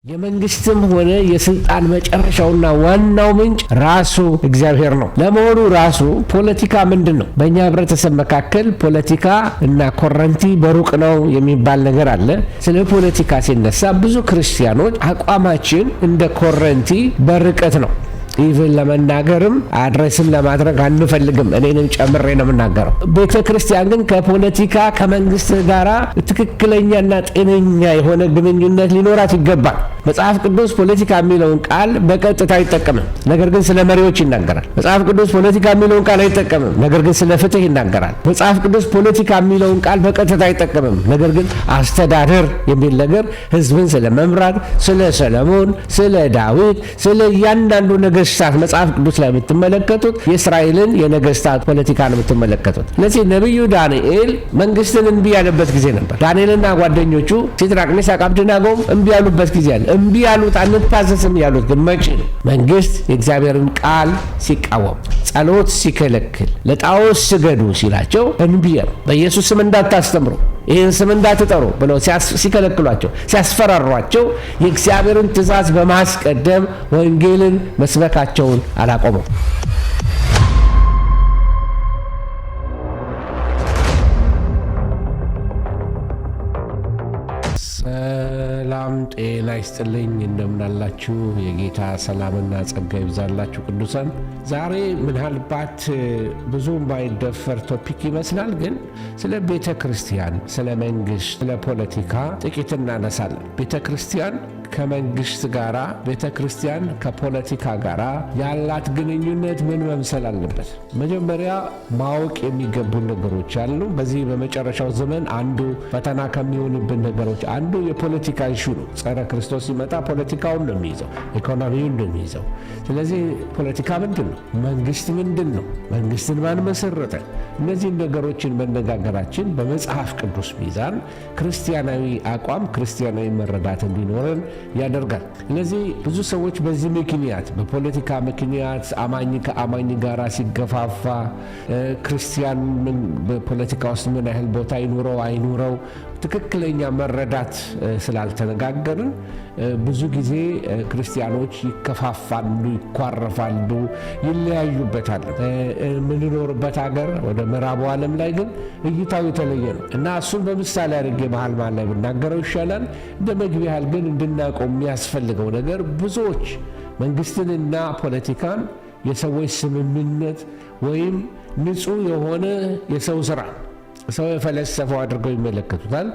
የመንግስትም ሆነ የስልጣን መጨረሻውና ዋናው ምንጭ ራሱ እግዚአብሔር ነው። ለመሆኑ ራሱ ፖለቲካ ምንድን ነው? በእኛ ህብረተሰብ መካከል ፖለቲካ እና ኮረንቲ በሩቅ ነው የሚባል ነገር አለ። ስለ ፖለቲካ ሲነሳ ብዙ ክርስቲያኖች አቋማችን እንደ ኮረንቲ በርቀት ነው። ኢቭን ለመናገርም አድሬስም ለማድረግ አንፈልግም። እኔንም ጨምሬ ነው የምናገረው። ቤተ ክርስቲያን ግን ከፖለቲካ ከመንግስት ጋራ ትክክለኛና ጤነኛ የሆነ ግንኙነት ሊኖራት ይገባል። መጽሐፍ ቅዱስ ፖለቲካ የሚለውን ቃል በቀጥታ አይጠቀምም፣ ነገር ግን ስለ መሪዎች ይናገራል። መጽሐፍ ቅዱስ ፖለቲካ የሚለውን ቃል አይጠቀምም፣ ነገር ግን ስለ ፍትህ ይናገራል። መጽሐፍ ቅዱስ ፖለቲካ የሚለውን ቃል በቀጥታ አይጠቀምም፣ ነገር ግን አስተዳደር የሚል ነገር ህዝብን ስለ መምራት፣ ስለ ሰለሞን፣ ስለ ዳዊት፣ ስለ እያንዳንዱ ነገስታት መጽሐፍ ቅዱስ ላይ የምትመለከቱት የእስራኤልን የነገስታት ፖለቲካ ነው የምትመለከቱት። ስለዚህ ነቢዩ ዳንኤል መንግስትን እምቢ ያለበት ጊዜ ነበር። ዳንኤልና ጓደኞቹ ሲድራቅ፣ ሚሳቅ፣ አብደናጎም እምቢ ያሉበት ጊዜ አለ። እምቢ ያሉት አንታዘዝም ያሉት ግን መቼ ነው? መንግስት የእግዚአብሔርን ቃል ሲቃወም፣ ጸሎት ሲከለክል፣ ለጣዖት ስገዱ ሲላቸው እምቢ ያሉ፣ በኢየሱስ ስም እንዳታስተምሩ፣ ይህን ስም እንዳትጠሩ ብለው ሲከለክሏቸው፣ ሲያስፈራሯቸው የእግዚአብሔርን ትእዛዝ በማስቀደም ወንጌልን መስበካቸውን አላቆመው። ሰላም ጤና ይስጥልኝ። እንደምናላችሁ የጌታ ሰላምና ጸጋ ይብዛላችሁ ቅዱሳን። ዛሬ ምናልባት ብዙ ባይደፈር ቶፒክ ይመስላል፣ ግን ስለ ቤተ ክርስቲያን፣ ስለ መንግስት፣ ስለ ፖለቲካ ጥቂት እናነሳለን። ቤተ ክርስቲያን ከመንግስት ጋራ፣ ቤተ ክርስቲያን ከፖለቲካ ጋራ ያላት ግንኙነት ምን መምሰል አለበት? መጀመሪያ ማወቅ የሚገቡ ነገሮች አሉ። በዚህ በመጨረሻው ዘመን አንዱ ፈተና ከሚሆንብን ነገሮች አንዱ የፖለቲካ ኢሹ ነው። ጸረ ክርስቶስ ሲመጣ ፖለቲካውን ነው የሚይዘው፣ ኢኮኖሚውን ነው የሚይዘው። ስለዚህ ፖለቲካ ምንድን ነው? መንግስት ምንድን ነው? መንግስትን ማን መሰረተ? እነዚህን ነገሮችን መነጋገራችን በመጽሐፍ ቅዱስ ሚዛን ክርስቲያናዊ አቋም፣ ክርስቲያናዊ መረዳት እንዲኖረን ያደርጋል። ስለዚህ ብዙ ሰዎች በዚህ ምክንያት በፖለቲካ ምክንያት አማኝ ከአማኝ ጋር ሲገፋፋ፣ ክርስቲያን በፖለቲካ ውስጥ ምን ያህል ቦታ ይኑረው አይኑረው ትክክለኛ መረዳት ስላልተነጋገርን ብዙ ጊዜ ክርስቲያኖች ይከፋፋሉ፣ ይኳረፋሉ፣ ይለያዩበታል። የምንኖርበት ሀገር ወደ ምዕራቡ ዓለም ላይ ግን እይታው የተለየ ነው እና እሱን በምሳሌ አድርጌ መሀል ላይ ብናገረው ይሻላል። እንደ መግቢያ ያህል ግን እንድናውቀው የሚያስፈልገው ነገር ብዙዎች መንግስትንና ፖለቲካን የሰዎች ስምምነት ወይም ንጹህ የሆነ የሰው ስራ ሰው የፈለሰፈው አድርገው ይመለከቱታል።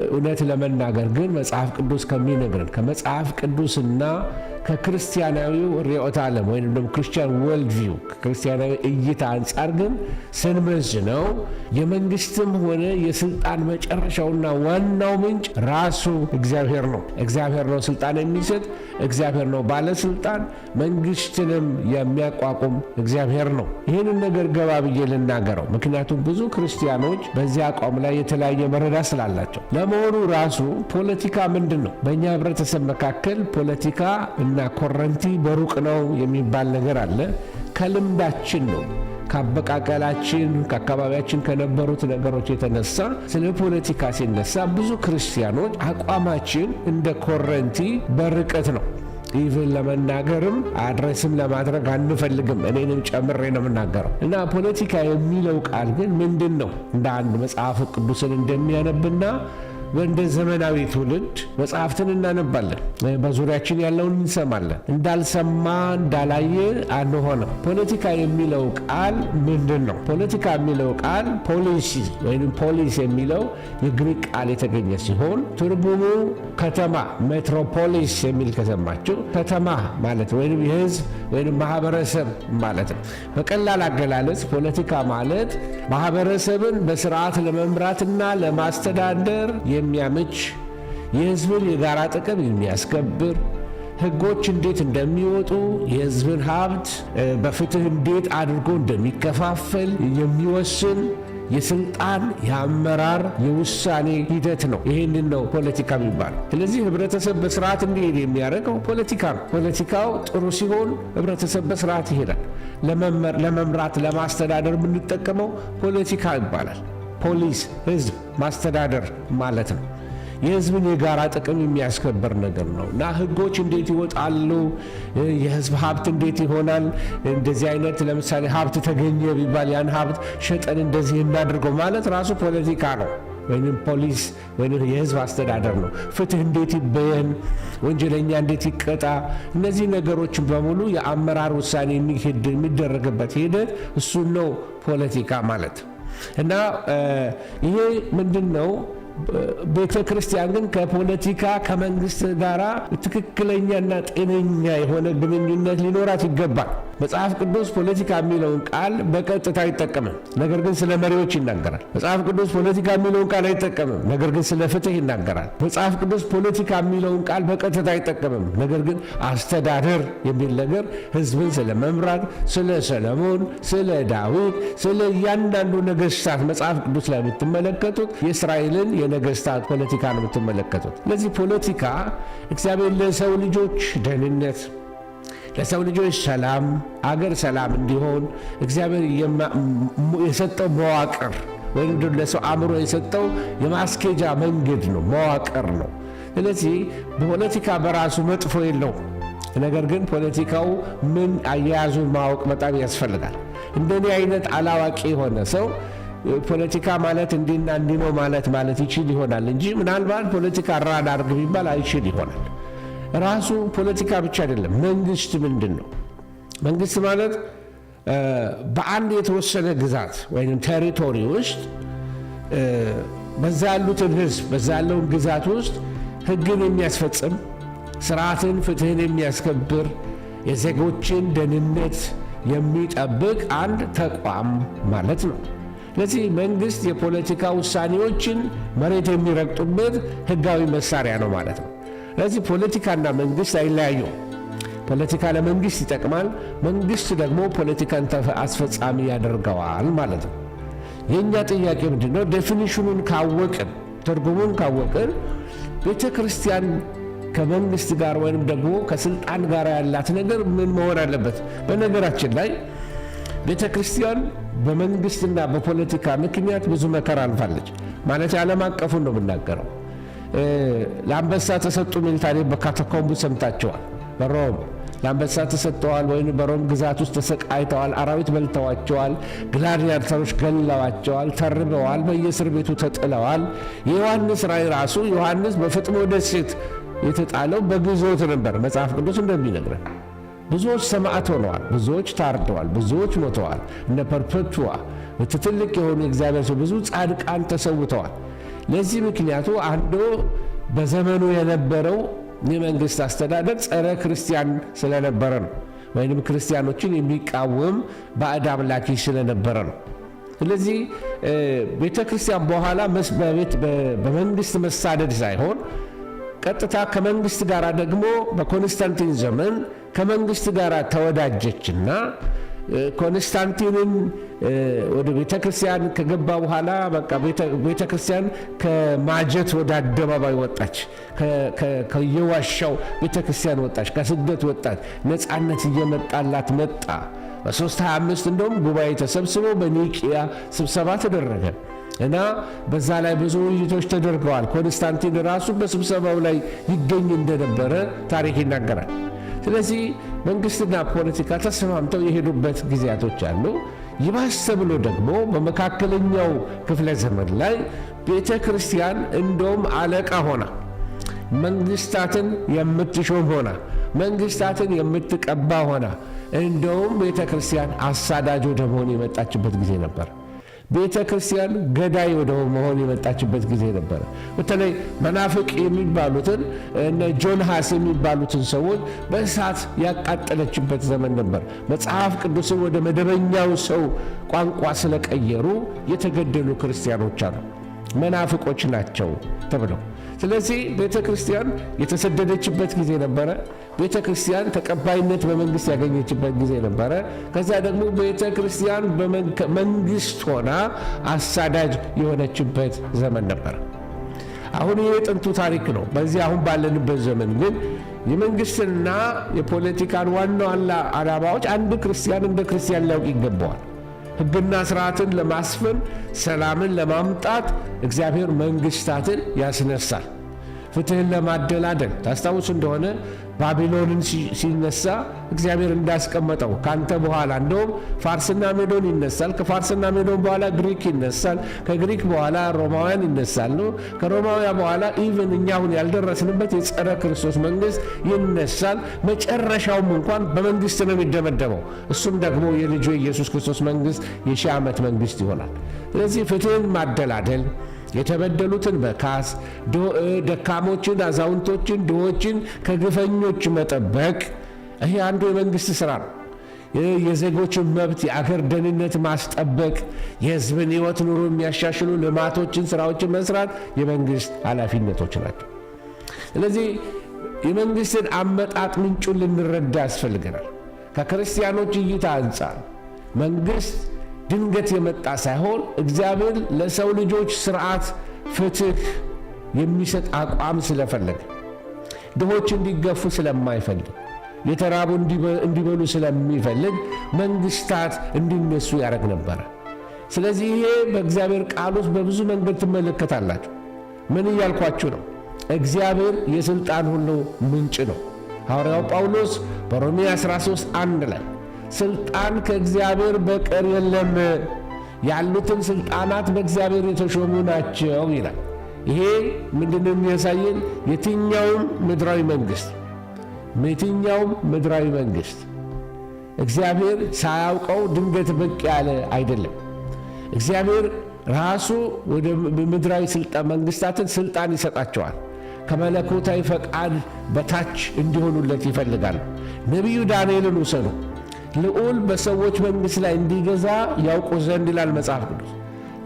እውነት ለመናገር ግን መጽሐፍ ቅዱስ ከሚነግረን ከመጽሐፍ ቅዱስና ከክርስቲያናዊው ርዕዮተ ዓለም ወይም ደግሞ ክርስቲያን ወርልድ ቪው ከክርስቲያናዊ እይታ አንጻር ግን ስንመዝነው የመንግስትም ሆነ የስልጣን መጨረሻውና ዋናው ምንጭ ራሱ እግዚአብሔር ነው። እግዚአብሔር ነው ስልጣን የሚሰጥ፣ እግዚአብሔር ነው ባለስልጣን፣ መንግስትንም የሚያቋቁም እግዚአብሔር ነው። ይህንን ነገር ገባ ብዬ ልናገረው፣ ምክንያቱም ብዙ ክርስቲያኖች በዚህ አቋም ላይ የተለያየ መረዳት ስላላቸው። ለመሆኑ ራሱ ፖለቲካ ምንድን ነው? በእኛ ህብረተሰብ መካከል ፖለቲካ እና ኮረንቲ በሩቅ ነው የሚባል ነገር አለ። ከልምዳችን ነው፣ ከአበቃቀላችን፣ ከአካባቢያችን ከነበሩት ነገሮች የተነሳ ስለ ፖለቲካ ሲነሳ ብዙ ክርስቲያኖች አቋማችን እንደ ኮረንቲ በርቀት ነው። ኢቭን ለመናገርም አድሬስም ለማድረግ አንፈልግም። እኔንም ጨምሬ ነው የምናገረው እና ፖለቲካ የሚለው ቃል ግን ምንድን ነው? እንደ አንድ መጽሐፍ ቅዱስን እንደሚያነብና እንደ ዘመናዊ ትውልድ መጽሐፍትን እናነባለን፣ በዙሪያችን ያለውን እንሰማለን። እንዳልሰማ እንዳላየ አንሆንም። ፖለቲካ የሚለው ቃል ምንድን ነው? ፖለቲካ የሚለው ቃል ፖሊሲ ወይም ፖሊስ የሚለው የግሪክ ቃል የተገኘ ሲሆን ትርጉሙ ከተማ፣ ሜትሮፖሊስ የሚል ከሰማችሁ ከተማ ማለት ወይም የህዝብ ወይም ማህበረሰብ ማለት ነው። በቀላል አገላለጽ ፖለቲካ ማለት ማህበረሰብን በስርዓት ለመምራትና ለማስተዳደር የሚያመች፣ የህዝብን የጋራ ጥቅም የሚያስከብር፣ ህጎች እንዴት እንደሚወጡ፣ የህዝብን ሀብት በፍትህ እንዴት አድርጎ እንደሚከፋፈል የሚወስን የስልጣን፣ የአመራር፣ የውሳኔ ሂደት ነው። ይህንን ነው ፖለቲካ የሚባለው። ስለዚህ ህብረተሰብ በስርዓት እንዲሄድ የሚያደርገው ፖለቲካ ነው። ፖለቲካው ጥሩ ሲሆን ህብረተሰብ በስርዓት ይሄዳል። ለመምራት ለማስተዳደር የምንጠቀመው ፖለቲካ ይባላል። ፖሊስ ህዝብ ማስተዳደር ማለት ነው። የህዝብን የጋራ ጥቅም የሚያስከብር ነገር ነው እና ህጎች እንዴት ይወጣሉ? የህዝብ ሀብት እንዴት ይሆናል? እንደዚህ አይነት ለምሳሌ ሀብት ተገኘ ቢባል ያን ሀብት ሸጠን እንደዚህ እናድርገው ማለት ራሱ ፖለቲካ ነው፣ ወይም ፖሊስ ወይም የህዝብ አስተዳደር ነው። ፍትህ እንዴት ይበየን? ወንጀለኛ እንዴት ይቀጣ? እነዚህ ነገሮችን በሙሉ የአመራር ውሳኔ የሚደረግበት ሂደት እሱን ነው ፖለቲካ ማለት እና ይሄ ምንድን ነው? ቤተ ክርስቲያን ግን ከፖለቲካ ከመንግስት ጋር ትክክለኛና ጤነኛ የሆነ ግንኙነት ሊኖራት ይገባል። መጽሐፍ ቅዱስ ፖለቲካ የሚለውን ቃል በቀጥታ አይጠቀምም፣ ነገር ግን ስለ መሪዎች ይናገራል። መጽሐፍ ቅዱስ ፖለቲካ የሚለውን ቃል አይጠቀምም፣ ነገር ግን ስለ ፍትህ ይናገራል። መጽሐፍ ቅዱስ ፖለቲካ የሚለውን ቃል በቀጥታ አይጠቀምም፣ ነገር ግን አስተዳደር የሚል ነገር ህዝብን ስለ መምራት፣ ስለ ሰለሞን፣ ስለ ዳዊት፣ ስለ እያንዳንዱ ነገስታት መጽሐፍ ቅዱስ ላይ የምትመለከቱት የእስራኤልን የነገስታት ፖለቲካ ነው የምትመለከቱት። ለዚህ ፖለቲካ እግዚአብሔር ለሰው ልጆች ደህንነት፣ ለሰው ልጆች ሰላም፣ አገር ሰላም እንዲሆን እግዚአብሔር የሰጠው መዋቅር ወይም ለሰው አእምሮ የሰጠው የማስኬጃ መንገድ ነው፣ መዋቅር ነው። ስለዚህ ፖለቲካ በራሱ መጥፎ የለውም፣ ነገር ግን ፖለቲካው ምን አያያዙን ማወቅ በጣም ያስፈልጋል። እንደኔ አይነት አላዋቂ የሆነ ሰው ፖለቲካ ማለት እንዲና እንዲ ነው ማለት ይችል ይሆናል እንጂ ምናልባት ፖለቲካ ራድ አድርግ ቢባል አይችል ይሆናል። ራሱ ፖለቲካ ብቻ አይደለም። መንግስት ምንድን ነው? መንግስት ማለት በአንድ የተወሰነ ግዛት ወይም ቴሪቶሪ ውስጥ በዛ ያሉትን ህዝብ በዛ ያለውን ግዛት ውስጥ ህግን የሚያስፈጽም፣ ስርዓትን፣ ፍትህን የሚያስከብር፣ የዜጎችን ደህንነት የሚጠብቅ አንድ ተቋም ማለት ነው። ስለዚህ መንግስት የፖለቲካ ውሳኔዎችን መሬት የሚረግጡበት ህጋዊ መሳሪያ ነው ማለት ነው። ስለዚህ ፖለቲካና መንግስት አይለያዩም። ፖለቲካ ለመንግስት ይጠቅማል፣ መንግስት ደግሞ ፖለቲካን አስፈጻሚ ያደርገዋል ማለት ነው። የእኛ ጥያቄ ምንድነው? ዴፊኒሽኑን ካወቅን፣ ትርጉሙን ካወቅን ቤተ ክርስቲያን ከመንግስት ጋር ወይም ደግሞ ከስልጣን ጋር ያላት ነገር ምን መሆን አለበት? በነገራችን ላይ ቤተ ክርስቲያን በመንግስትና በፖለቲካ ምክንያት ብዙ መከራ አልፋለች። ማለት ዓለም አቀፉን ነው የምናገረው። ለአንበሳ ተሰጡ ሚል ታሪክ በካታኮምቡ ሰምታቸዋል። በሮም ለአንበሳ ተሰጥተዋል፣ ወይም በሮም ግዛት ውስጥ ተሰቃይተዋል፣ አራዊት በልተዋቸዋል፣ ግላዲያተሮች ገለዋቸዋል፣ ተርበዋል፣ በየእስር ቤቱ ተጥለዋል። የዮሐንስ ራእይ ራሱ ዮሐንስ በፍጥሞ ደሴት የተጣለው በግዞት ነበር መጽሐፍ ቅዱስ እንደሚነግረን። ብዙዎች ሰማዕት ሆነዋል፣ ብዙዎች ታርደዋል፣ ብዙዎች ሞተዋል። እነ ፐርፔቱዋ ትልቅ የሆኑ እግዚአብሔር ሰው ብዙ ጻድቃን ተሰውተዋል። ለዚህ ምክንያቱ አንዱ በዘመኑ የነበረው የመንግስት አስተዳደር ጸረ ክርስቲያን ስለነበረ ነው፣ ወይም ክርስቲያኖችን የሚቃወም ባዕድ አምላኪ ስለነበረ ነው። ስለዚህ ቤተ ክርስቲያን በኋላ በመንግስት መሳደድ ሳይሆን ቀጥታ ከመንግስት ጋር ደግሞ በኮንስታንቲን ዘመን ከመንግስት ጋር ተወዳጀችና ኮንስታንቲንን ወደ ቤተ ክርስቲያን ከገባ በኋላ በቃ ቤተ ክርስቲያን ከማጀት ወደ አደባባይ ወጣች። ከየዋሻው ቤተ ክርስቲያን ወጣች፣ ከስደት ወጣች። ነፃነት እየመጣላት መጣ። በ325 እንደውም ጉባኤ ተሰብስቦ በኒቂያ ስብሰባ ተደረገ እና በዛ ላይ ብዙ ውይይቶች ተደርገዋል። ኮንስታንቲን ራሱ በስብሰባው ላይ ይገኝ እንደነበረ ታሪክ ይናገራል። ስለዚህ መንግስትና ፖለቲካ ተስማምተው የሄዱበት ጊዜያቶች አሉ። ይባስ ብሎ ደግሞ በመካከለኛው ክፍለ ዘመን ላይ ቤተ ክርስቲያን እንደውም አለቃ ሆና መንግስታትን የምትሾም ሆና መንግስታትን የምትቀባ ሆና እንደውም ቤተ ክርስቲያን አሳዳጅ ወደ መሆን የመጣችበት ጊዜ ነበር። ቤተ ክርስቲያን ገዳይ ወደ መሆን የመጣችበት ጊዜ ነበር። በተለይ መናፍቅ የሚባሉትን እነ ጆን ሃስ የሚባሉትን ሰዎች በእሳት ያቃጠለችበት ዘመን ነበር። መጽሐፍ ቅዱስን ወደ መደበኛው ሰው ቋንቋ ስለቀየሩ የተገደሉ ክርስቲያኖች አሉ። መናፍቆች ናቸው ተብለው። ስለዚህ ቤተ ክርስቲያን የተሰደደችበት ጊዜ ነበረ። ቤተ ክርስቲያን ተቀባይነት በመንግስት ያገኘችበት ጊዜ ነበረ። ከዚያ ደግሞ ቤተ ክርስቲያን መንግስት ሆና አሳዳጅ የሆነችበት ዘመን ነበረ። አሁን ይህ የጥንቱ ታሪክ ነው። በዚህ አሁን ባለንበት ዘመን ግን የመንግስትና የፖለቲካን ዋና ዓላማዎች አንድ ክርስቲያን እንደ ክርስቲያን ሊያውቅ ይገባዋል። ሕግና ስርዓትን ለማስፈን ሰላምን ለማምጣት እግዚአብሔር መንግስታትን ያስነሳል። ፍትህን ለማደላደል ታስታውሱ እንደሆነ ባቢሎንን ሲነሳ እግዚአብሔር እንዳስቀመጠው ካንተ በኋላ እንደውም ፋርስና ሜዶን ይነሳል፣ ከፋርስና ሜዶን በኋላ ግሪክ ይነሳል፣ ከግሪክ በኋላ ሮማውያን ይነሳሉ፣ ከሮማውያን በኋላ ኢቭን እኛ አሁን ያልደረስንበት የጸረ ክርስቶስ መንግስት ይነሳል። መጨረሻውም እንኳን በመንግስት ነው የሚደመደመው። እሱም ደግሞ የልጁ የኢየሱስ ክርስቶስ መንግስት የ1000 ዓመት መንግስት ይሆናል። ስለዚህ ፍትህን ማደላደል፣ የተበደሉትን መካስ፣ ደካሞችን፣ አዛውንቶችን፣ ድሆችን ከግፈኞች መጠበቅ፣ ይሄ አንዱ የመንግስት ስራ ነው። የዜጎችን መብት፣ የአገር ደህንነት ማስጠበቅ፣ የህዝብን ህይወት ኑሮ የሚያሻሽሉ ልማቶችን፣ ስራዎችን መስራት የመንግስት ኃላፊነቶች ናቸው። ስለዚህ የመንግስትን አመጣጥ ምንጩን ልንረዳ ያስፈልገናል። ከክርስቲያኖች እይታ አንጻር መንግስት ድንገት የመጣ ሳይሆን እግዚአብሔር ለሰው ልጆች ስርዓት፣ ፍትህ የሚሰጥ አቋም ስለፈለገ፣ ድሆች እንዲገፉ ስለማይፈልግ፣ የተራቡ እንዲበሉ ስለሚፈልግ መንግስታት እንዲነሱ ያደርግ ነበረ። ስለዚህ ይሄ በእግዚአብሔር ቃል ውስጥ በብዙ መንገድ ትመለከታላችሁ። ምን እያልኳችሁ ነው? እግዚአብሔር የሥልጣን ሁሉ ምንጭ ነው። ሐዋርያው ጳውሎስ በሮሜ 13:1 ላይ ስልጣን ከእግዚአብሔር በቀር የለም፣ ያሉትን ስልጣናት በእግዚአብሔር የተሾሙ ናቸው ይላል። ይሄ ምንድነው የሚያሳየን? የትኛውም ምድራዊ መንግስት እግዚአብሔር ሳያውቀው ድንገት ብቅ ያለ አይደለም። እግዚአብሔር ራሱ ወደ ምድራዊ መንግስታትን ስልጣን ይሰጣቸዋል። ከመለኮታዊ ፈቃድ በታች እንዲሆኑለት ይፈልጋል። ነቢዩ ዳንኤልን ውሰዱ። ልዑል በሰዎች መንግሥት ላይ እንዲገዛ ያውቁ ዘንድ ይላል መጽሐፍ ቅዱስ።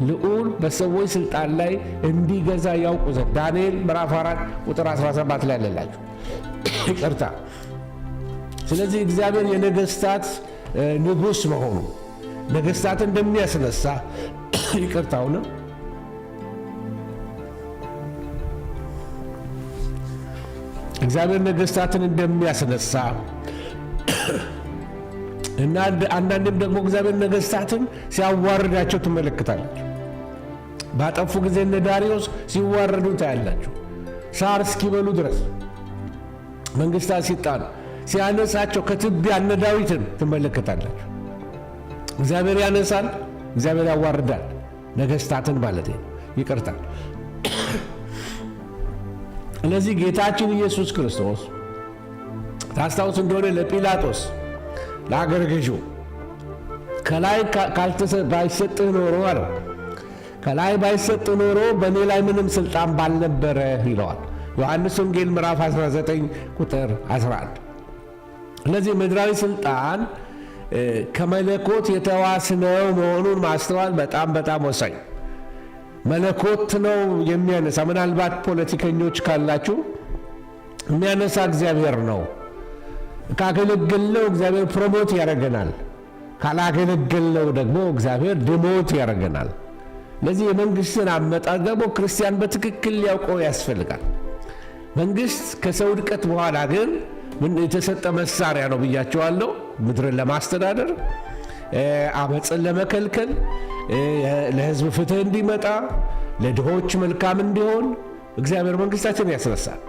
ልዑል በሰዎች ሥልጣን ላይ እንዲገዛ ያውቁ ዘንድ ዳንኤል ምዕራፍ 4 ቁጥር 17 ላይ አለላችሁ። ይቅርታ። ስለዚህ እግዚአብሔር የነገሥታት ንጉሥ መሆኑ ነገሥታትን እንደሚያስነሳ ይቅርታውንም እግዚአብሔር ነገሥታትን እንደሚያስነሳ እና አንዳንድም ደግሞ እግዚአብሔር ነገሥታትን ሲያዋርዳቸው ትመለከታላችሁ። ባጠፉ ጊዜ እነ ዳርዮስ ሲዋረዱ ታያላችሁ። ሳር እስኪበሉ ድረስ መንግሥታት ሲጣሉ ሲያነሳቸው ከትቢያ እነ ዳዊትን ትመለከታላችሁ። እግዚአብሔር ያነሳል፣ እግዚአብሔር ያዋርዳል። ነገሥታትን ማለት ነው። ይቅርታል። ስለዚህ ጌታችን ኢየሱስ ክርስቶስ ታስታውስ እንደሆነ ለጲላጦስ ለአገረ ገዢው ከላይ ባይሰጥህ ኖሮ አለው፣ ከላይ ባይሰጥህ ኖሮ በእኔ ላይ ምንም ስልጣን ባልነበረ ይለዋል። ዮሐንስ ወንጌል ምዕራፍ 19 ቁጥር 11። ስለዚህ ምድራዊ ስልጣን ከመለኮት የተዋስነው መሆኑን ማስተዋል በጣም በጣም ወሳኝ። መለኮት ነው የሚያነሳ። ምናልባት ፖለቲከኞች ካላችሁ የሚያነሳ እግዚአብሔር ነው። ካገለገልነው እግዚአብሔር ፕሮሞት ያደርገናል፣ ካላገለገልነው ደግሞ እግዚአብሔር ዲሞት ያደርገናል። ለዚህ የመንግስትን አመጣጥ ደግሞ ክርስቲያን በትክክል ሊያውቀው ያስፈልጋል። መንግስት ከሰው ውድቀት በኋላ ግን የተሰጠ መሳሪያ ነው ብያቸዋለሁ። ምድርን ለማስተዳደር፣ አመፅን ለመከልከል፣ ለህዝብ ፍትህ እንዲመጣ፣ ለድሆች መልካም እንዲሆን እግዚአብሔር መንግስታችን ያስነሳል።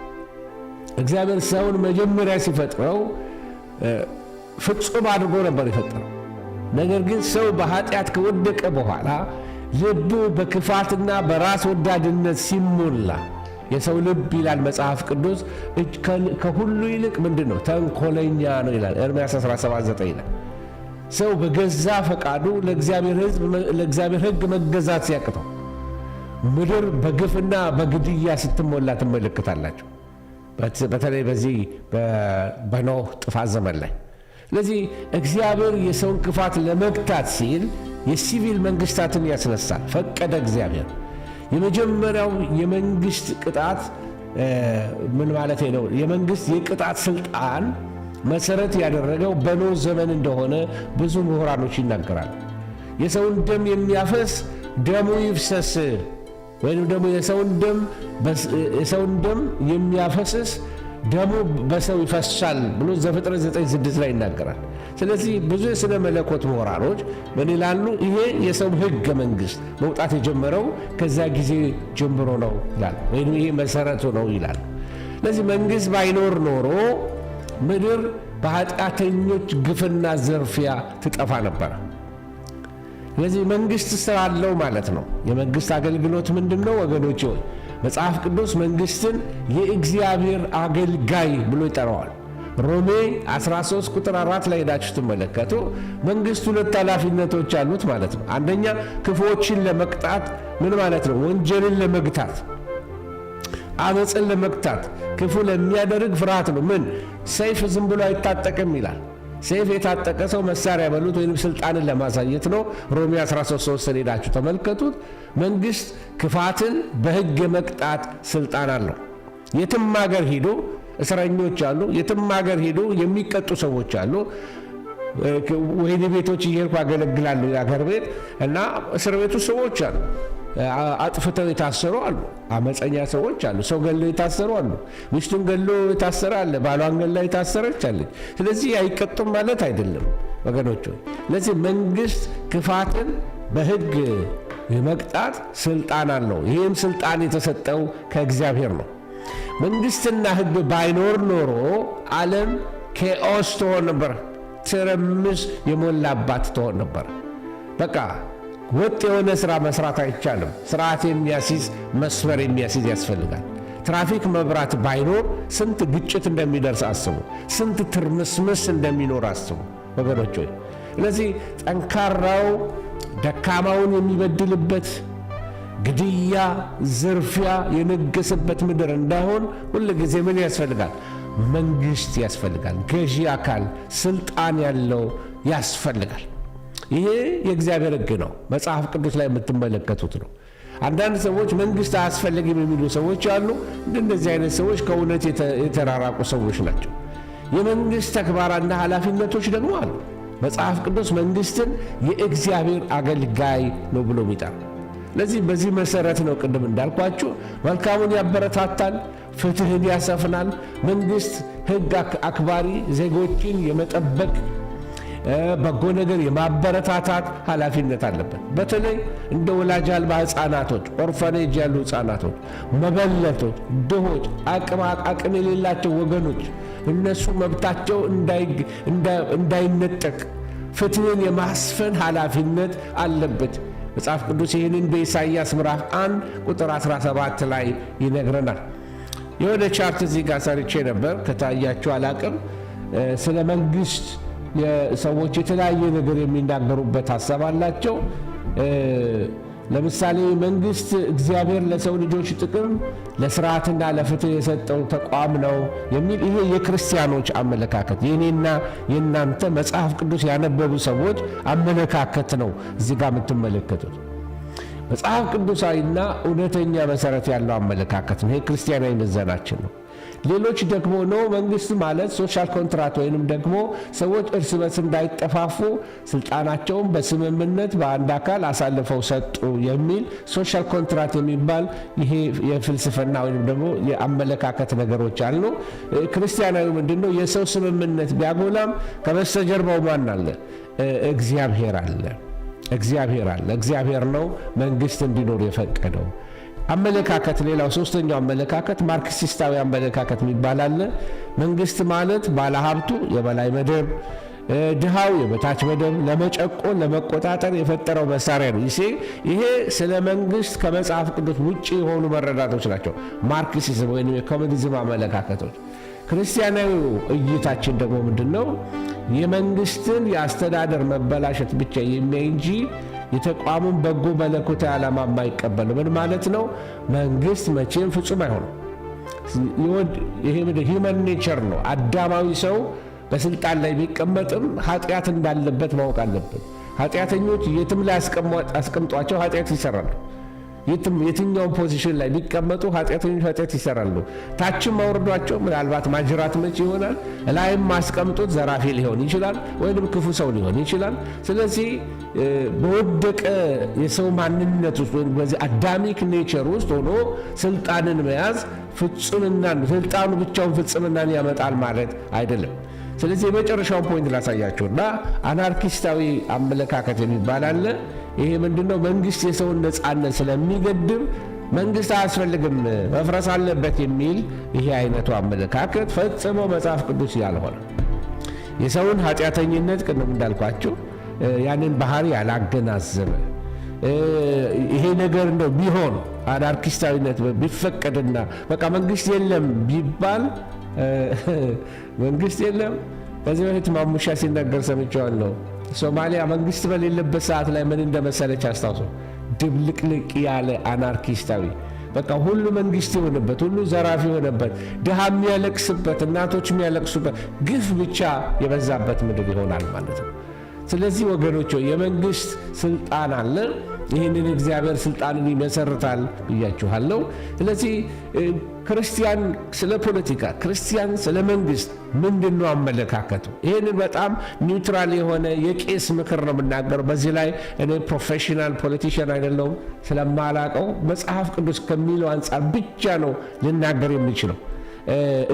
እግዚአብሔር ሰውን መጀመሪያ ሲፈጥረው ፍጹም አድርጎ ነበር የፈጠረው። ነገር ግን ሰው በኃጢአት ከወደቀ በኋላ ልቡ በክፋትና በራስ ወዳድነት ሲሞላ የሰው ልብ ይላል መጽሐፍ ቅዱስ ከሁሉ ይልቅ ምንድን ነው? ተንኮለኛ ነው ይላል ኤርምያስ 17:9 ይላል። ሰው በገዛ ፈቃዱ ለእግዚአብሔር ሕግ መገዛት ሲያቅተው ምድር በግፍና በግድያ ስትሞላ ትመለከታላችሁ። በተለይ በዚህ በኖህ ጥፋት ዘመን ላይ። ስለዚህ እግዚአብሔር የሰውን ክፋት ለመግታት ሲል የሲቪል መንግስታትን ያስነሳል። ፈቀደ እግዚአብሔር። የመጀመሪያው የመንግስት ቅጣት ምን ማለት ነው? የመንግስት የቅጣት ስልጣን መሰረት ያደረገው በኖህ ዘመን እንደሆነ ብዙ ምሁራኖች ይናገራሉ። የሰውን ደም የሚያፈስ ደሙ ይፍሰስ፣ ወይም ደግሞ የሰውን ደም የሚያፈስስ ደሙ በሰው ይፈሳል ብሎ ዘፍጥረት 9:6 ላይ ይናገራል። ስለዚህ ብዙ የሥነ መለኮት ምሁራኖች ምን ይላሉ? ይሄ የሰው ሕገ መንግሥት መውጣት የጀመረው ከዛ ጊዜ ጀምሮ ነው ይላል፣ ወይም ይሄ መሰረቱ ነው ይላል። ለዚህ መንግሥት ባይኖር ኖሮ ምድር በኃጢአተኞች ግፍና ዝርፊያ ትጠፋ ነበር። ስለዚህ መንግሥት ስላለው ማለት ነው። የመንግሥት አገልግሎት ምንድን ነው ወገኖች? መጽሐፍ ቅዱስ መንግሥትን የእግዚአብሔር አገልጋይ ብሎ ይጠራዋል። ሮሜ 13 ቁጥር 4 ላይ ሄዳችሁ ትመለከቱ። መንግሥት ሁለት ኃላፊነቶች አሉት ማለት ነው። አንደኛ ክፉዎችን ለመቅጣት ምን ማለት ነው? ወንጀልን ለመግታት፣ አመፅን ለመግታት፣ ክፉ ለሚያደርግ ፍርሃት ነው። ምን ሰይፍ ዝም ብሎ አይታጠቅም ይላል። ሰይፍ የታጠቀ ሰው መሳሪያ በሉት ወይም ስልጣንን ለማሳየት ነው። ሮሜ 13:3 ሄዳችሁ ተመልከቱት። መንግሥት ክፋትን በሕግ የመቅጣት ስልጣን አለው። የትም ሀገር ሂዶ እስረኞች አሉ። የትም ሀገር ሄዶ የሚቀጡ ሰዎች አሉ። ወህኒ ቤቶች እየሄድኩ አገለግላለሁ የአገር ቤት እና እስር ቤቱ ሰዎች አሉ። አጥፍተው የታሰሩ አሉ። አመፀኛ ሰዎች አሉ። ሰው ገሎ የታሰሩ አሉ። ሚስቱን ገሎ የታሰረ አለ። ባሏን ገላ የታሰረች አለች። ስለዚህ አይቀጡም ማለት አይደለም ወገኖች። ስለዚህ መንግሥት ክፋትን በሕግ የመቅጣት ስልጣን አለው። ይህም ስልጣን የተሰጠው ከእግዚአብሔር ነው። መንግሥትና ሕግ ባይኖር ኖሮ ዓለም ኬኦስ ትሆን ነበር። ትርምስ የሞላባት ትሆን ነበር። በቃ ወጥ የሆነ ሥራ መስራት አይቻልም። ስርዓት የሚያስይዝ መስመር የሚያስይዝ ያስፈልጋል። ትራፊክ መብራት ባይኖር ስንት ግጭት እንደሚደርስ አስቡ። ስንት ትርምስምስ እንደሚኖር አስቡ ወገኖች ሆይ። ስለዚህ ጠንካራው ደካማውን የሚበድልበት፣ ግድያ፣ ዝርፊያ የነገሰበት ምድር እንዳይሆን ሁል ጊዜ ምን ያስፈልጋል? መንግሥት ያስፈልጋል። ገዢ አካል፣ ስልጣን ያለው ያስፈልጋል። ይሄ የእግዚአብሔር ሕግ ነው። መጽሐፍ ቅዱስ ላይ የምትመለከቱት ነው። አንዳንድ ሰዎች መንግሥት አያስፈልግም የሚሉ ሰዎች አሉ። እንደዚህ አይነት ሰዎች ከእውነት የተራራቁ ሰዎች ናቸው። የመንግሥት ተግባራና ኃላፊነቶች ደግሞ አሉ። መጽሐፍ ቅዱስ መንግሥትን የእግዚአብሔር አገልጋይ ነው ብሎ የሚጠራ። ለዚህ በዚህ መሰረት ነው ቅድም እንዳልኳችሁ መልካሙን ያበረታታል፣ ፍትህን ያሰፍናል። መንግሥት ሕግ አክባሪ፣ ዜጎችን የመጠበቅ በጎ ነገር የማበረታታት ኃላፊነት አለበት። በተለይ እንደ ወላጅ አልባ ሕፃናቶች፣ ኦርፋኔጅ ያሉ ሕፃናቶች፣ መበለቶች፣ ድሆች፣ አቅም የሌላቸው ወገኖች እነሱ መብታቸው እንዳይነጠቅ ፍትህን የማስፈን ኃላፊነት አለበት። መጽሐፍ ቅዱስ ይህንን በኢሳይያስ ምዕራፍ 1 ቁጥር 17 ላይ ይነግረናል። የሆነ ቻርት እዚህ ጋር ሰርቼ ነበር፣ ከታያችሁ አላቅም። ስለ መንግሥት ሰዎች የተለያየ ነገር የሚናገሩበት ሀሳብ አላቸው። ለምሳሌ መንግሥት እግዚአብሔር ለሰው ልጆች ጥቅም ለስርዓትና ለፍትህ የሰጠው ተቋም ነው የሚል ይሄ የክርስቲያኖች አመለካከት፣ የእኔና የእናንተ መጽሐፍ ቅዱስ ያነበቡ ሰዎች አመለካከት ነው። እዚህ ጋር የምትመለከቱት መጽሐፍ ቅዱሳዊና እውነተኛ መሰረት ያለው አመለካከት ነው። ይሄ ክርስቲያናዊ ምዘናችን ነው። ሌሎች ደግሞ ነው መንግሥት ማለት ሶሻል ኮንትራት ወይንም ደግሞ ሰዎች እርስ በርስ እንዳይጠፋፉ ስልጣናቸውን በስምምነት በአንድ አካል አሳልፈው ሰጡ የሚል ሶሻል ኮንትራት የሚባል ይሄ የፍልስፍና ወይንም ደግሞ የአመለካከት ነገሮች አሉ። ክርስቲያናዊ ምንድነው? የሰው ስምምነት ቢያጎላም ከበስተጀርባው ማን አለ? እግዚአብሔር አለ። እግዚአብሔር ነው መንግሥት እንዲኖር የፈቀደው። አመለካከት ሌላው ሶስተኛው አመለካከት ማርክሲስታዊ አመለካከት የሚባል አለ። መንግሥት ማለት ባለሀብቱ የበላይ መደብ፣ ድሃው የበታች መደብ ለመጨቆን ለመቆጣጠር የፈጠረው መሳሪያ ነው። ይሄ ስለ መንግሥት ከመጽሐፍ ቅዱስ ውጭ የሆኑ መረዳቶች ናቸው። ማርክሲዝም ወይም የኮሙኒዝም አመለካከቶች። ክርስቲያናዊ እይታችን ደግሞ ምንድን ነው? የመንግሥትን የአስተዳደር መበላሸት ብቻ የሚያይ እንጂ የተቋሙን በጎ መለኮታዊ ዓላማ የማይቀበል። ምን ማለት ነው? መንግሥት መቼም ፍጹም አይሆንም። ይሄ ሂውመን ኔቸር ነው። አዳማዊ ሰው በስልጣን ላይ ቢቀመጥም ኃጢአት እንዳለበት ማወቅ አለብን። ኃጢአተኞች የትም ላይ አስቀምጧቸው ኃጢአት ይሰራሉ። የትኛውን ፖዚሽን ላይ ቢቀመጡ ኃጢአተኞች ኃጢአት ይሰራሉ። ታችም ማውረዷቸው ምናልባት ማጅራት መች ይሆናል፣ ላይም ማስቀምጡት ዘራፊ ሊሆን ይችላል፣ ወይም ክፉ ሰው ሊሆን ይችላል። ስለዚህ በወደቀ የሰው ማንነት ውስጥ ወይም በዚህ አዳሚክ ኔቸር ውስጥ ሆኖ ስልጣንን መያዝ ስልጣኑ ብቻውን ፍጽምናን ያመጣል ማለት አይደለም። ስለዚህ የመጨረሻውን ፖይንት ላሳያችሁና አናርኪስታዊ አመለካከት የሚባል አለ። ይሄ ምንድነው? መንግሥት የሰውን ነፃነት ስለሚገድብ መንግስት አያስፈልግም መፍረስ አለበት የሚል ይሄ አይነቱ አመለካከት ፈጽሞ መጽሐፍ ቅዱስ ያልሆነ የሰውን ኃጢአተኝነት ቅድም እንዳልኳችሁ ያንን ባህሪ ያላገናዘበ ይሄ ነገር እንደው ቢሆን አናርኪስታዊነት ቢፈቀድና በቃ መንግስት የለም ቢባል መንግስት የለም። ከዚህ በፊት ማሙሻ ሲናገር ሰምቼዋለሁ። ሶማሊያ መንግስት በሌለበት ሰዓት ላይ ምን እንደመሰለች አስታውሶ ድብልቅልቅ ያለ አናርኪስታዊ በቃ ሁሉ መንግስት የሆነበት ሁሉ ዘራፊ የሆነበት ድሃ የሚያለቅስበት እናቶች የሚያለቅሱበት ግፍ ብቻ የበዛበት ምድር ይሆናል ማለት ነው። ስለዚህ ወገኖች የመንግስት ስልጣን አለ። ይህንን እግዚአብሔር ስልጣንን ይመሰርታል ብያችኋለሁ። ስለዚህ ክርስቲያን ስለ ፖለቲካ፣ ክርስቲያን ስለ መንግስት ምንድነው አመለካከቱ? ይህንን በጣም ኒውትራል የሆነ የቄስ ምክር ነው የምናገረው። በዚህ ላይ እኔ ፕሮፌሽናል ፖለቲሽያን አይደለሁም። ስለማላቀው መጽሐፍ ቅዱስ ከሚለው አንጻር ብቻ ነው ልናገር የሚችለው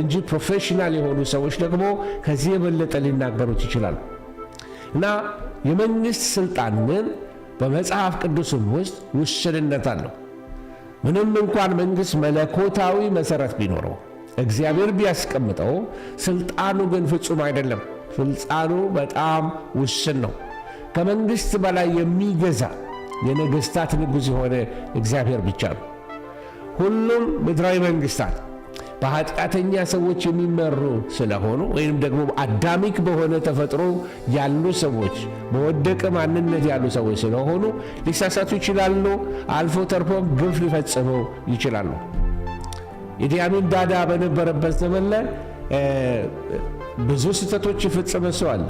እንጂ ፕሮፌሽናል የሆኑ ሰዎች ደግሞ ከዚህ የበለጠ ሊናገሩት ይችላሉ። እና የመንግስት ስልጣን ምን በመጽሐፍ ቅዱስም ውስጥ ውስንነት አለው። ምንም እንኳን መንግስት መለኮታዊ መሰረት ቢኖረው እግዚአብሔር ቢያስቀምጠው ስልጣኑ ግን ፍጹም አይደለም። ስልጣኑ በጣም ውስን ነው። ከመንግስት በላይ የሚገዛ የነገስታት ንጉሥ የሆነ እግዚአብሔር ብቻ ነው። ሁሉም ምድራዊ መንግስታት በኃጢአተኛ ሰዎች የሚመሩ ስለሆኑ ወይም ደግሞ አዳሚክ በሆነ ተፈጥሮ ያሉ ሰዎች በወደቀ ማንነት ያሉ ሰዎች ስለሆኑ ሊሳሳቱ ይችላሉ። አልፎ ተርፎም ግፍ ሊፈጽሙ ይችላሉ። ኢዲ አሚን ዳዳ በነበረበት ዘመን ላይ ብዙ ስህተቶች የፈጸመ ሰው አለ።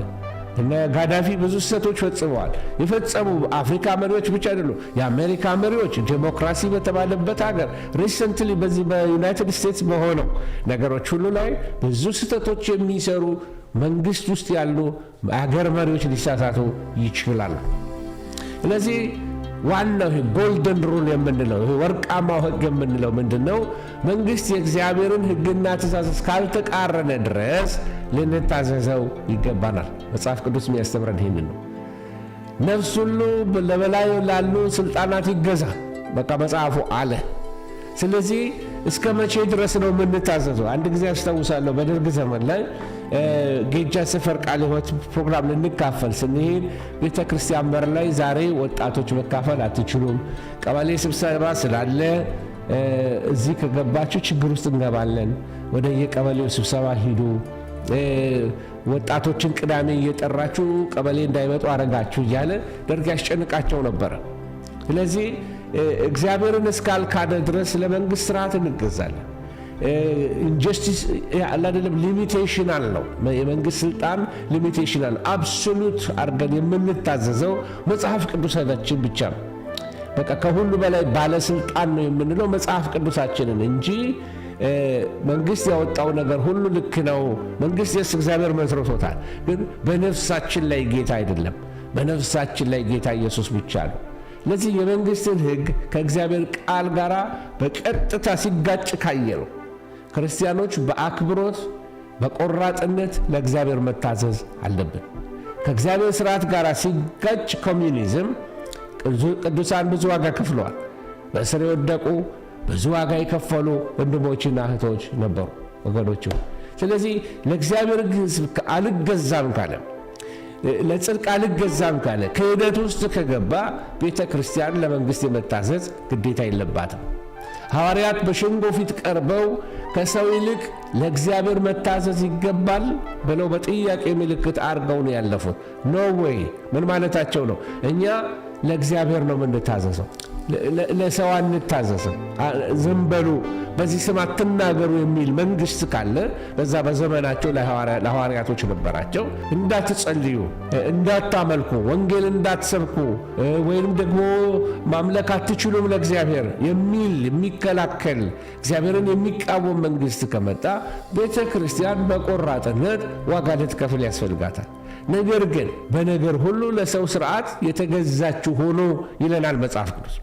እነ ጋዳፊ ብዙ ስህተቶች ፈጽመዋል። የፈጸሙ አፍሪካ መሪዎች ብቻ አይደሉም። የአሜሪካ መሪዎች ዲሞክራሲ በተባለበት ሀገር ሪሰንትሊ በዚህ በዩናይትድ ስቴትስ በሆነው ነገሮች ሁሉ ላይ ብዙ ስህተቶች የሚሰሩ መንግስት ውስጥ ያሉ አገር መሪዎች ሊሳሳቱ ይችላሉ። ስለዚህ ዋናው ጎልደን ሩል የምንለው ወርቃማው ህግ የምንለው ምንድነው? መንግስት የእግዚአብሔርን ህግና ትእዛዝ እስካልተቃረነ ድረስ ልንታዘዘው ይገባናል። መጽሐፍ ቅዱስ የሚያስተምረን ይህንን ነው። ነፍስ ሁሉ ለበላይ ላሉ ስልጣናት ይገዛ በቃ መጽሐፉ አለ። ስለዚህ እስከ መቼ ድረስ ነው የምንታዘዘው? አንድ ጊዜ አስታውሳለሁ በደርግ ዘመን ላይ ጌጃ ሰፈር ቃለ ሕይወት ፕሮግራም ልንካፈል ስንሄድ ቤተ ክርስቲያን በር ላይ ዛሬ ወጣቶች መካፈል አትችሉም፣ ቀበሌ ስብሰባ ስላለ እዚህ ከገባችሁ ችግር ውስጥ እንገባለን፣ ወደ የቀበሌው ስብሰባ ሂዱ፣ ወጣቶችን ቅዳሜ እየጠራችሁ ቀበሌ እንዳይመጡ አረጋችሁ እያለ ደርግ ያስጨንቃቸው ነበረ። ስለዚህ እግዚአብሔርን እስካልካደ ድረስ ለመንግስት ስርዓት እንገዛለን። ኢንጀስቲስ አይደለም፣ ሊሚቴሽናል ነው። የመንግስት ስልጣን ሊሚቴሽናል። አብሶሉት አድርገን የምንታዘዘው መጽሐፍ ቅዱሳችን ብቻ ነው። በቃ ከሁሉ በላይ ባለስልጣን ነው የምንለው መጽሐፍ ቅዱሳችንን እንጂ መንግስት ያወጣው ነገር ሁሉ ልክ ነው። መንግስት እግዚአብሔር መስርቶታል፣ ግን በነፍሳችን ላይ ጌታ አይደለም። በነፍሳችን ላይ ጌታ ኢየሱስ ብቻ ነው። ለዚህ የመንግስትን ህግ ከእግዚአብሔር ቃል ጋር በቀጥታ ሲጋጭ ካየ ነው ክርስቲያኖች በአክብሮት በቆራጥነት ለእግዚአብሔር መታዘዝ አለብን። ከእግዚአብሔር ስርዓት ጋር ሲጋጭ ኮሚኒዝም ቅዱሳን ብዙ ዋጋ ከፍለዋል። በእስር የወደቁ ብዙ ዋጋ የከፈሉ ወንድሞችና እህቶች ነበሩ ወገኖች። ስለዚህ ለእግዚአብሔር ሕዝብ አልገዛም ካለ፣ ለጽድቅ አልገዛም ካለ፣ ክህደት ውስጥ ከገባ ቤተ ክርስቲያን ለመንግስት የመታዘዝ ግዴታ የለባትም። ሐዋርያት በሸንጎ ፊት ቀርበው ከሰው ይልቅ ለእግዚአብሔር መታዘዝ ይገባል ብለው በጥያቄ ምልክት አድርገው ነው ያለፉት። ኖ ዌይ። ምን ማለታቸው ነው? እኛ ለእግዚአብሔር ነው የምንታዘዘው፣ ለሰው አንታዘዝም። ዝም በሉ በዚህ ስም አትናገሩ የሚል መንግስት ካለ በዛ በዘመናቸው ለሐዋርያቶች ነበራቸው። እንዳትጸልዩ፣ እንዳታመልኩ፣ ወንጌል እንዳትሰብኩ ወይም ደግሞ ማምለክ አትችሉም ለእግዚአብሔር የሚል የሚከላከል እግዚአብሔርን የሚቃወም መንግስት ከመጣ ቤተ ክርስቲያን በቆራጥነት ዋጋ ልትከፍል ያስፈልጋታል። ነገር ግን በነገር ሁሉ ለሰው ስርዓት የተገዛችሁ ሆኖ ይለናል መጽሐፍ ቅዱስ።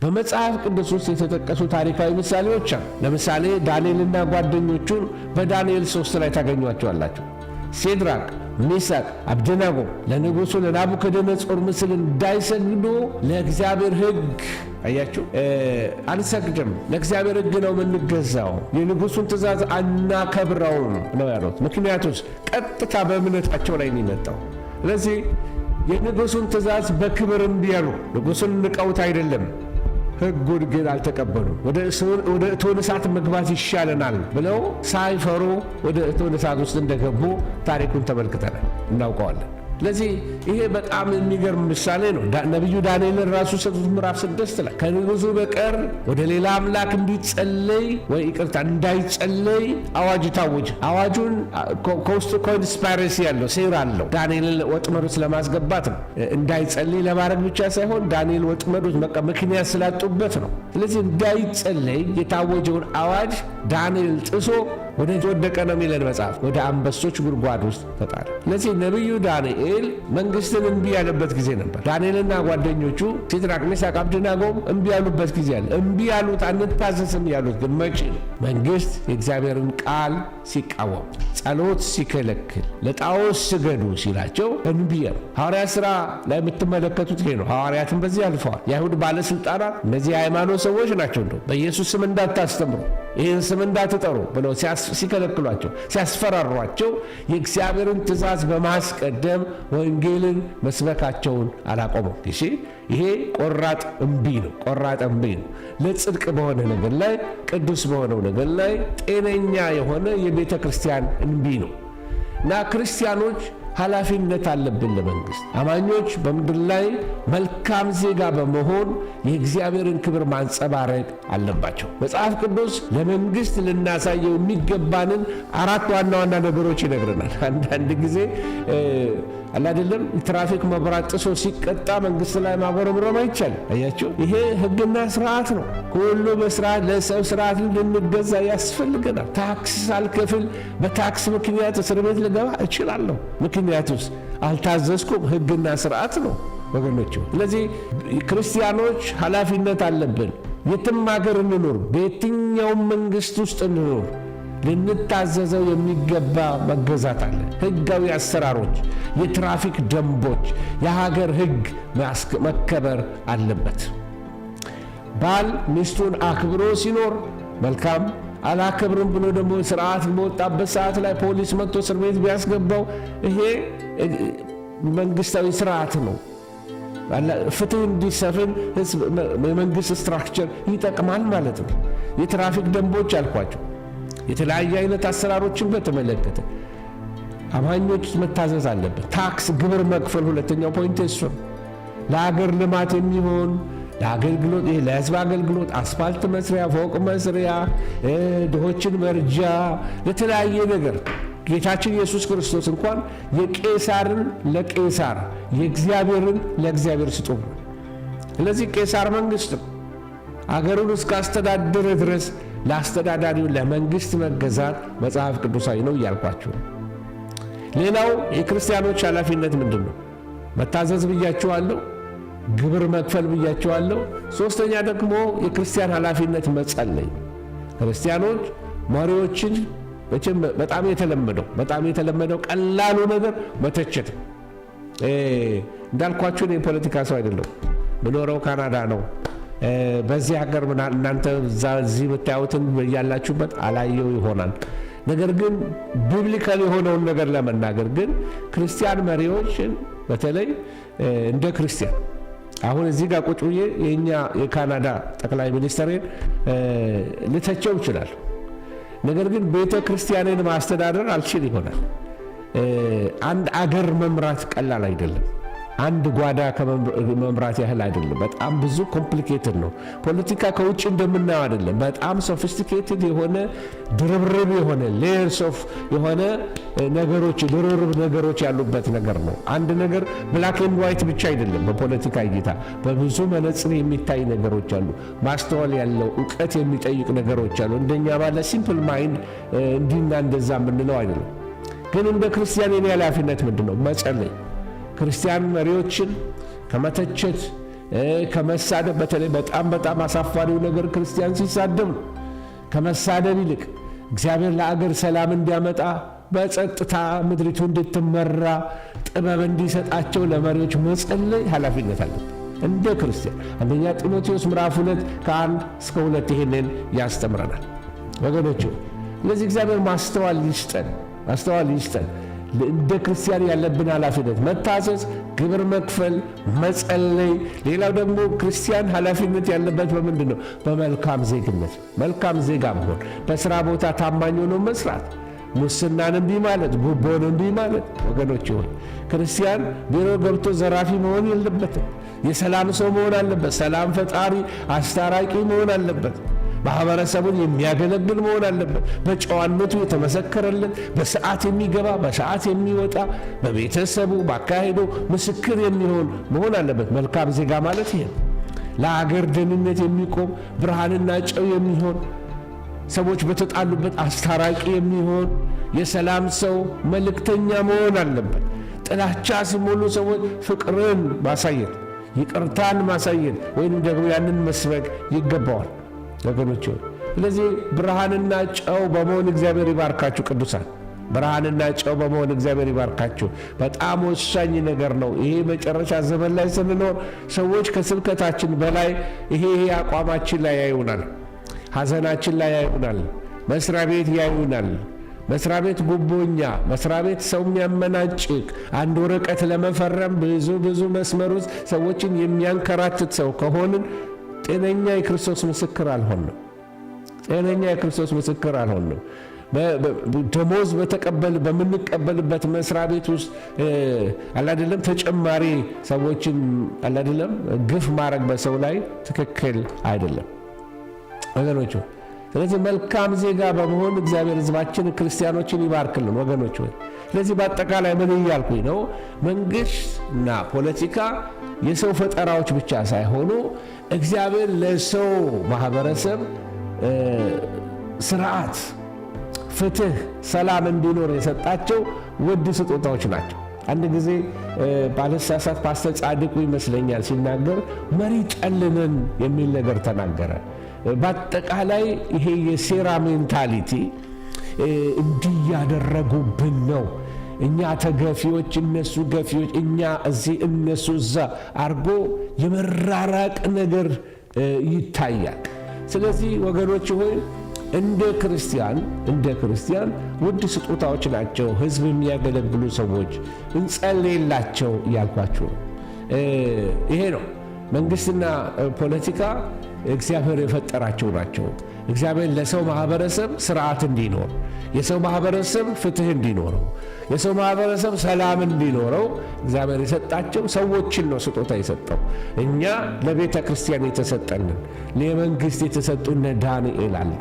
በመጽሐፍ ቅዱስ ውስጥ የተጠቀሱ ታሪካዊ ምሳሌዎች አሉ። ለምሳሌ ዳንኤልና ጓደኞቹን በዳንኤል 3 ላይ ታገኟቸዋላችሁ። ሴድራቅ፣ ሚሳቅ፣ አብደናጎ ለንጉሡ ለናቡከደነጾር ምስል እንዳይሰግዱ ለእግዚአብሔር ሕግ አያችሁ አንሰግድም፣ ለእግዚአብሔር ሕግ ነው የምንገዛው፣ የንጉሡን ትእዛዝ አናከብረውም ነው ያሉት። ምክንያቱስ ቀጥታ በእምነታቸው ላይ የሚመጣው። ስለዚህ የንጉሡን ትእዛዝ በክብር እምቢ አሉ። ንጉሡን ንቀውት አይደለም፣ ሕጉን ግን አልተቀበሉም። ወደ እቶነ እሳት መግባት ይሻለናል ብለው ሳይፈሩ ወደ እቶነ እሳት ውስጥ እንደገቡ ታሪኩን ተመልክተናል፣ እናውቀዋለን። ስለዚህ ይሄ በጣም የሚገርም ምሳሌ ነው። ነቢዩ ዳንኤልን ራሱ ምዕራፍ 6 ላይ ከንጉሡ በቀር ወደ ሌላ አምላክ እንዲጸለይ ወይ ይቅርታ እንዳይጸለይ አዋጅ ታወጀ። አዋጁን ከውስጡ ኮንስፓይረሲ ያለው ሴራ አለው። ዳንኤልን ወጥመድ ውስጥ ለማስገባት ነው። እንዳይጸለይ ለማድረግ ብቻ ሳይሆን ዳንኤል ወጥመድ ውስጥ ምክንያት ስላጡበት ነው። ስለዚህ እንዳይጸለይ የታወጀውን አዋጅ ዳንኤል ጥሶ ወደ ወደቀ ነው የሚለን መጽሐፍ፣ ወደ አንበሶች ጉድጓድ ውስጥ ተጣለ። ስለዚህ ነቢዩ ዳንኤል መንግስትን እምቢ ያለበት ጊዜ ነበር። ዳንኤልና ጓደኞቹ ሲድራቅ፣ ሚሳቅ፣ አብደናጎም እምቢ ያሉበት ጊዜ አለ። እምቢ ያሉት አንታዘዝም ያሉት ግን መቼ ነው? መንግስት የእግዚአብሔርን ቃል ሲቃወም፣ ጸሎት ሲከለክል፣ ለጣዖት ስገዱ ሲላቸው እምቢ ያሉ። ሐዋርያት ሥራ ላይ የምትመለከቱት ይሄ ነው። ሐዋርያትን በዚህ አልፈዋል። የአይሁድ ባለሥልጣናት እነዚህ የሃይማኖት ሰዎች ናቸው። እንደው በኢየሱስ ስም እንዳታስተምሩ፣ ይህን ስም እንዳትጠሩ ብለው ሲከለክሏቸው፣ ሲያስፈራሯቸው የእግዚአብሔርን ትእዛዝ በማስቀደም ወንጌልን መስበካቸውን አላቆመም። ይሄ ቆራጥ እምቢ ነው። ቆራጥ እምቢ ነው። ለጽድቅ በሆነ ነገር ላይ፣ ቅዱስ በሆነው ነገር ላይ ጤነኛ የሆነ የቤተ ክርስቲያን እምቢ ነው እና ክርስቲያኖች ኃላፊነት አለብን ለመንግስት። አማኞች በምድር ላይ መልካም ዜጋ በመሆን የእግዚአብሔርን ክብር ማንጸባረቅ አለባቸው። መጽሐፍ ቅዱስ ለመንግስት ልናሳየው የሚገባንን 4 ዋና ዋና ነገሮች ይነግረናል። አንዳንድ ጊዜ አላደለም ትራፊክ መብራት ጥሶ ሲቀጣ መንግስት ላይ ማጉረምረም አይቻልም። አያችሁ፣ ይሄ ህግና ስርዓት ነው። ሁሉ በስርዓት ለሰው ስርዓት ልንገዛ ያስፈልገናል። ታክስ ሳልከፍል በታክስ ምክንያት እስር ቤት ልገባ እችላለሁ። ምክንያቱስ አልታዘዝኩም። ህግና ስርዓት ነው ወገኖች። ስለዚህ ክርስቲያኖች ኃላፊነት አለብን። የትም ሀገር እንኖር፣ በየትኛውም መንግስት ውስጥ እንኖር ልንታዘዘው የሚገባ መገዛት አለ። ህጋዊ አሰራሮች፣ የትራፊክ ደንቦች፣ የሀገር ህግ መከበር አለበት። ባል ሚስቱን አክብሮ ሲኖር መልካም፣ አላከብርም ብሎ ደግሞ ስርዓት በወጣበት ሰዓት ላይ ፖሊስ መጥቶ እስር ቤት ቢያስገባው ይሄ መንግስታዊ ስርዓት ነው። ፍትህ እንዲሰፍን የመንግስት ስትራክቸር ይጠቅማል ማለት ነው። የትራፊክ ደንቦች አልኳቸው። የተለያየ አይነት አሰራሮችን በተመለከተ አማኞች መታዘዝ አለበት። ታክስ፣ ግብር መክፈል ሁለተኛው ፖይንት እሱ ነው። ለሀገር ልማት የሚሆን ለአገልግሎት፣ ለህዝብ አገልግሎት፣ አስፋልት መስሪያ፣ ፎቅ መስሪያ፣ ድሆችን መርጃ፣ ለተለያየ ነገር ጌታችን ኢየሱስ ክርስቶስ እንኳን የቄሳርን ለቄሳር የእግዚአብሔርን ለእግዚአብሔር ስጡ። ስለዚህ ቄሳር መንግስት ነው። አገሩን እስካስተዳደረ ድረስ ለአስተዳዳሪው ለመንግስት መገዛት መጽሐፍ ቅዱሳዊ ነው እያልኳችሁ። ሌላው የክርስቲያኖች ኃላፊነት ምንድን ነው? መታዘዝ ብያችኋለሁ፣ ግብር መክፈል ብያችኋለሁ። ሶስተኛ ደግሞ የክርስቲያን ኃላፊነት መጸለይ። ክርስቲያኖች መሪዎችን በጣም የተለመደው ቀላሉ ነገር መተቸት። እንዳልኳችሁ እኔ የፖለቲካ ሰው አይደለሁም። ምኖረው ካናዳ ነው። በዚህ ሀገር እናንተ እዚህ የምታዩትን ያላችሁበት አላየው ይሆናል። ነገር ግን ቢብሊካል የሆነውን ነገር ለመናገር ግን ክርስቲያን መሪዎችን በተለይ እንደ ክርስቲያን አሁን እዚህ ጋር ቁጭ ብዬ የኛ የካናዳ ጠቅላይ ሚኒስትርን ልተቸው ይችላል። ነገር ግን ቤተ ክርስቲያንን ማስተዳደር አልችል ይሆናል። አንድ አገር መምራት ቀላል አይደለም። አንድ ጓዳ ከመምራት ያህል አይደለም። በጣም ብዙ ኮምፕሊኬትድ ነው። ፖለቲካ ከውጭ እንደምናየው አይደለም። በጣም ሶፊስቲኬትድ የሆነ ድርብርብ የሆነ ሌየርስ ኦፍ የሆነ ነገሮች ድርብርብ ነገሮች ያሉበት ነገር ነው። አንድ ነገር ብላክ ኤንድ ዋይት ብቻ አይደለም። በፖለቲካ እይታ በብዙ መነጽር የሚታይ ነገሮች አሉ። ማስተዋል ያለው እውቀት የሚጠይቅ ነገሮች አሉ። እንደኛ ባለ ሲምፕል ማይንድ እንዲና እንደዛ የምንለው አይደለም። ግን እንደ ክርስቲያን የኔ ኃላፊነት ምንድን ነው? መጸለይ፣ ክርስቲያን መሪዎችን ከመተቸት ከመሳደብ፣ በተለይ በጣም አሳፋሪው ነገር ክርስቲያን ሲሳደብ ነው። ከመሳደብ ይልቅ እግዚአብሔር ለአገር ሰላም እንዲያመጣ በጸጥታ ምድሪቱ እንድትመራ ጥበብ እንዲሰጣቸው ለመሪዎች መጸለይ ኃላፊነት አለበት እንደ ክርስቲያን። አንደኛ ጢሞቴዎስ ምዕራፍ 2 ከ1 እስከ 2 ይሄንን ያስተምረናል ወገኖች። ስለዚህ እግዚአብሔር ማስተዋል ይስጠን። እንደ ክርስቲያን ያለብን ኃላፊነት መታዘዝ፣ ግብር መክፈል፣ መጸለይ። ሌላው ደግሞ ክርስቲያን ኃላፊነት ያለበት በምንድን ነው? በመልካም ዜግነት፣ መልካም ዜጋ መሆን፣ በሥራ ቦታ ታማኝ ሆኖ መስራት፣ ሙስናን እምቢ ማለት፣ ጉቦን እምቢ ማለት። ወገኖች ሆይ ክርስቲያን ቢሮ ገብቶ ዘራፊ መሆን የለበትም። የሰላም ሰው መሆን አለበት። ሰላም ፈጣሪ አስታራቂ መሆን አለበት። ማህበረሰቡን የሚያገለግል መሆን አለበት። በጨዋነቱ የተመሰከረለት፣ በሰዓት የሚገባ በሰዓት የሚወጣ፣ በቤተሰቡ በአካሄዱ ምስክር የሚሆን መሆን አለበት። መልካም ዜጋ ማለት ይሄ ነው። ለአገር ደህንነት የሚቆም ብርሃንና ጨው የሚሆን፣ ሰዎች በተጣሉበት አስታራቂ የሚሆን የሰላም ሰው መልእክተኛ መሆን አለበት። ጥላቻ ሲሞሉ ሰዎች ፍቅርን ማሳየት፣ ይቅርታን ማሳየት ወይም ደግሞ ያንን መስበክ ይገባዋል ወገኖች። ስለዚህ ብርሃንና ጨው በመሆን እግዚአብሔር ይባርካችሁ ቅዱሳን። ብርሃንና ጨው በመሆን እግዚአብሔር ይባርካችሁ። በጣም ወሳኝ ነገር ነው። ይሄ መጨረሻ ዘመን ላይ ስንኖር ሰዎች ከስብከታችን በላይ ይሄ አቋማችን ላይ ያዩናል፣ ሐዘናችን ላይ ያዩናል፣ መስሪያ ቤት ያዩናል። መስሪያ ቤት ጉቦኛ፣ መስሪያ ቤት ሰው የሚያመናጭቅ፣ አንድ ወረቀት ለመፈረም ብዙ መስመር ውስጥ ሰዎችን የሚያንከራትት ሰው ከሆንን ጤነኛ የክርስቶስ ምስክር አልሆንም። ደሞዝ በምንቀበልበት መስሪያ ቤት ውስጥ አላደለም ተጨማሪ ሰዎችን አላደለም ግፍ ማድረግ በሰው ላይ ትክክል አይደለም ወገኖች። ስለዚህ መልካም ዜጋ በመሆን እግዚአብሔር ሕዝባችን ክርስቲያኖችን ይባርክልን ወገኖች። ስለዚህ በአጠቃላይ ምን እያልኩኝ ነው? መንግሥትና ፖለቲካ የሰው ፈጠራዎች ብቻ ሳይሆኑ እግዚአብሔር ለሰው ማህበረሰብ ስርዓት፣ ፍትህ፣ ሰላም እንዲኖር የሰጣቸው ውድ ስጦታዎች ናቸው። አንድ ጊዜ ባለሳሳት ፓስተር ጻድቁ ይመስለኛል ሲናገር መሪ ጨልነን የሚል ነገር ተናገረ። በአጠቃላይ ይሄ የሴራ ሜንታሊቲ እንዲያደረጉብን ነው። እኛ ተገፊዎች፣ እነሱ ገፊዎች፣ እኛ እዚህ እነሱ እዛ አርጎ የመራራቅ ነገር ይታያል። ስለዚህ ወገኖች ሆይ እንደ ክርስቲያን ውድ ስጦታዎች ናቸው ህዝብ የሚያገለግሉ ሰዎች። እንጸልይላቸው እያልኳችሁ ይሄ ነው። መንግስትና ፖለቲካ እግዚአብሔር የፈጠራቸው ናቸው። እግዚአብሔር ለሰው ማህበረሰብ ስርዓት እንዲኖር፣ የሰው ማህበረሰብ ፍትህ እንዲኖረው፣ የሰው ማህበረሰብ ሰላም እንዲኖረው እግዚአብሔር የሰጣቸው ሰዎችን ነው ስጦታ የሰጠው። እኛ ለቤተ ክርስቲያን የተሰጠንን ለመንግስት የተሰጡ እነ ዳንኤል አሉ፣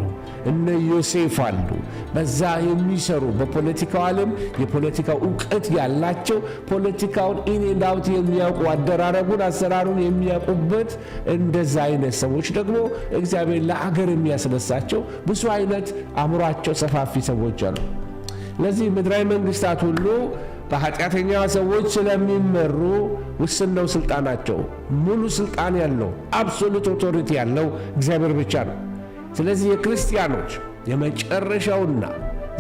እነ ዮሴፍ አሉ። በዛ የሚሰሩ በፖለቲካው ዓለም የፖለቲካው እውቀት ያላቸው ፖለቲካውን ኢን ኤንድ አውት የሚያውቁ አደራረጉን አሰራሩን የሚያውቁበት እንደዛ አይነት ሰዎች ደግሞ እግዚአብሔር ለአገር የሚያስነሳቸው ብዙ አይነት አእምሯቸው ሰፋፊ ሰዎች አሉ። ለዚህ ምድራዊ መንግስታት ሁሉ በኃጢአተኛ ሰዎች ስለሚመሩ ውስን ነው ስልጣናቸው። ሙሉ ስልጣን ያለው አብሶሉት ኦቶሪቲ ያለው እግዚአብሔር ብቻ ነው። ስለዚህ የክርስቲያኖች የመጨረሻውና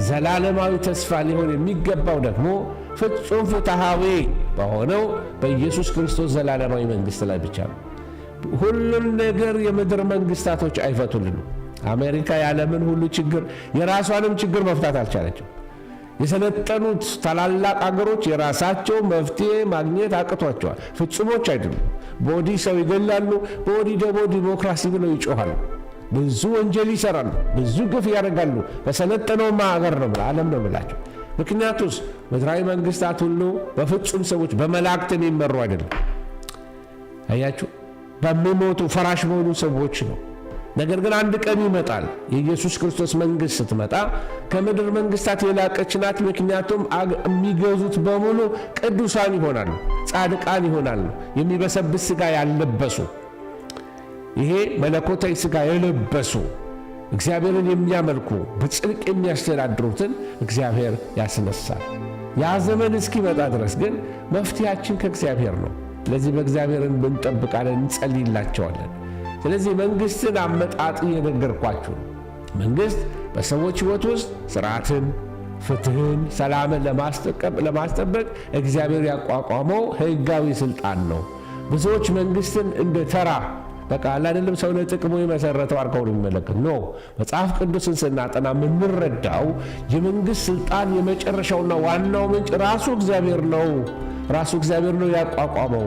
ዘላለማዊ ተስፋ ሊሆን የሚገባው ደግሞ ፍጹም ፍትሃዊ በሆነው በኢየሱስ ክርስቶስ ዘላለማዊ መንግስት ላይ ብቻ ነው። ሁሉን ነገር የምድር መንግስታቶች አይፈቱልንም። አሜሪካ የዓለምን ሁሉ ችግር የራሷንም ችግር መፍታት አልቻለችም። የሰለጠኑት ታላላቅ አገሮች የራሳቸው መፍትሄ ማግኘት አቅቷቸዋል። ፍጹሞች አይደሉም። በወዲህ ሰው ይገላሉ፣ በወዲህ ደግሞ ዲሞክራሲ ብለው ይጮኻሉ። ብዙ ወንጀል ይሰራሉ፣ ብዙ ግፍ ያደርጋሉ። በሰለጠነውማ አገር ነው ዓለም ነው የምላቸው። ምክንያቱስ ምድራዊ መንግስታት ሁሉ በፍጹም ሰዎች በመላእክት የሚመሩ አይደለም። አያችሁ፣ በሚሞቱ ፈራሽ በሆኑ ሰዎች ነው። ነገር ግን አንድ ቀን ይመጣል። የኢየሱስ ክርስቶስ መንግስት ስትመጣ ከምድር መንግስታት የላቀች ናት። ምክንያቱም የሚገዙት በሙሉ ቅዱሳን ይሆናሉ፣ ጻድቃን ይሆናሉ፣ የሚበሰብስ ሥጋ ያለበሱ፣ ይሄ መለኮታዊ ሥጋ የለበሱ እግዚአብሔርን የሚያመልኩ በጽድቅ የሚያስተዳድሩትን እግዚአብሔር ያስነሳል። ያ ዘመን እስኪመጣ ድረስ ግን መፍትሄያችን ከእግዚአብሔር ነው። ስለዚህ በእግዚአብሔርን ብንጠብቃለን፣ እንጸልይላቸዋለን። ስለዚህ መንግስትን አመጣጥ እየነገርኳችሁ ነው። መንግስት በሰዎች ሕይወት ውስጥ ስርዓትን፣ ፍትህን፣ ሰላምን ለማስጠበቅ እግዚአብሔር ያቋቋመው ሕጋዊ ስልጣን ነው። ብዙዎች መንግስትን እንደ ተራ በቃ አይደለም ሰው ለጥቅሙ የመሰረተው አድርገው ነው የሚመለከት ነው። መጽሐፍ ቅዱስን ስናጠና የምንረዳው የመንግስት ስልጣን የመጨረሻውና ዋናው ምንጭ ራሱ እግዚአብሔር ነው። ራሱ እግዚአብሔር ነው ያቋቋመው።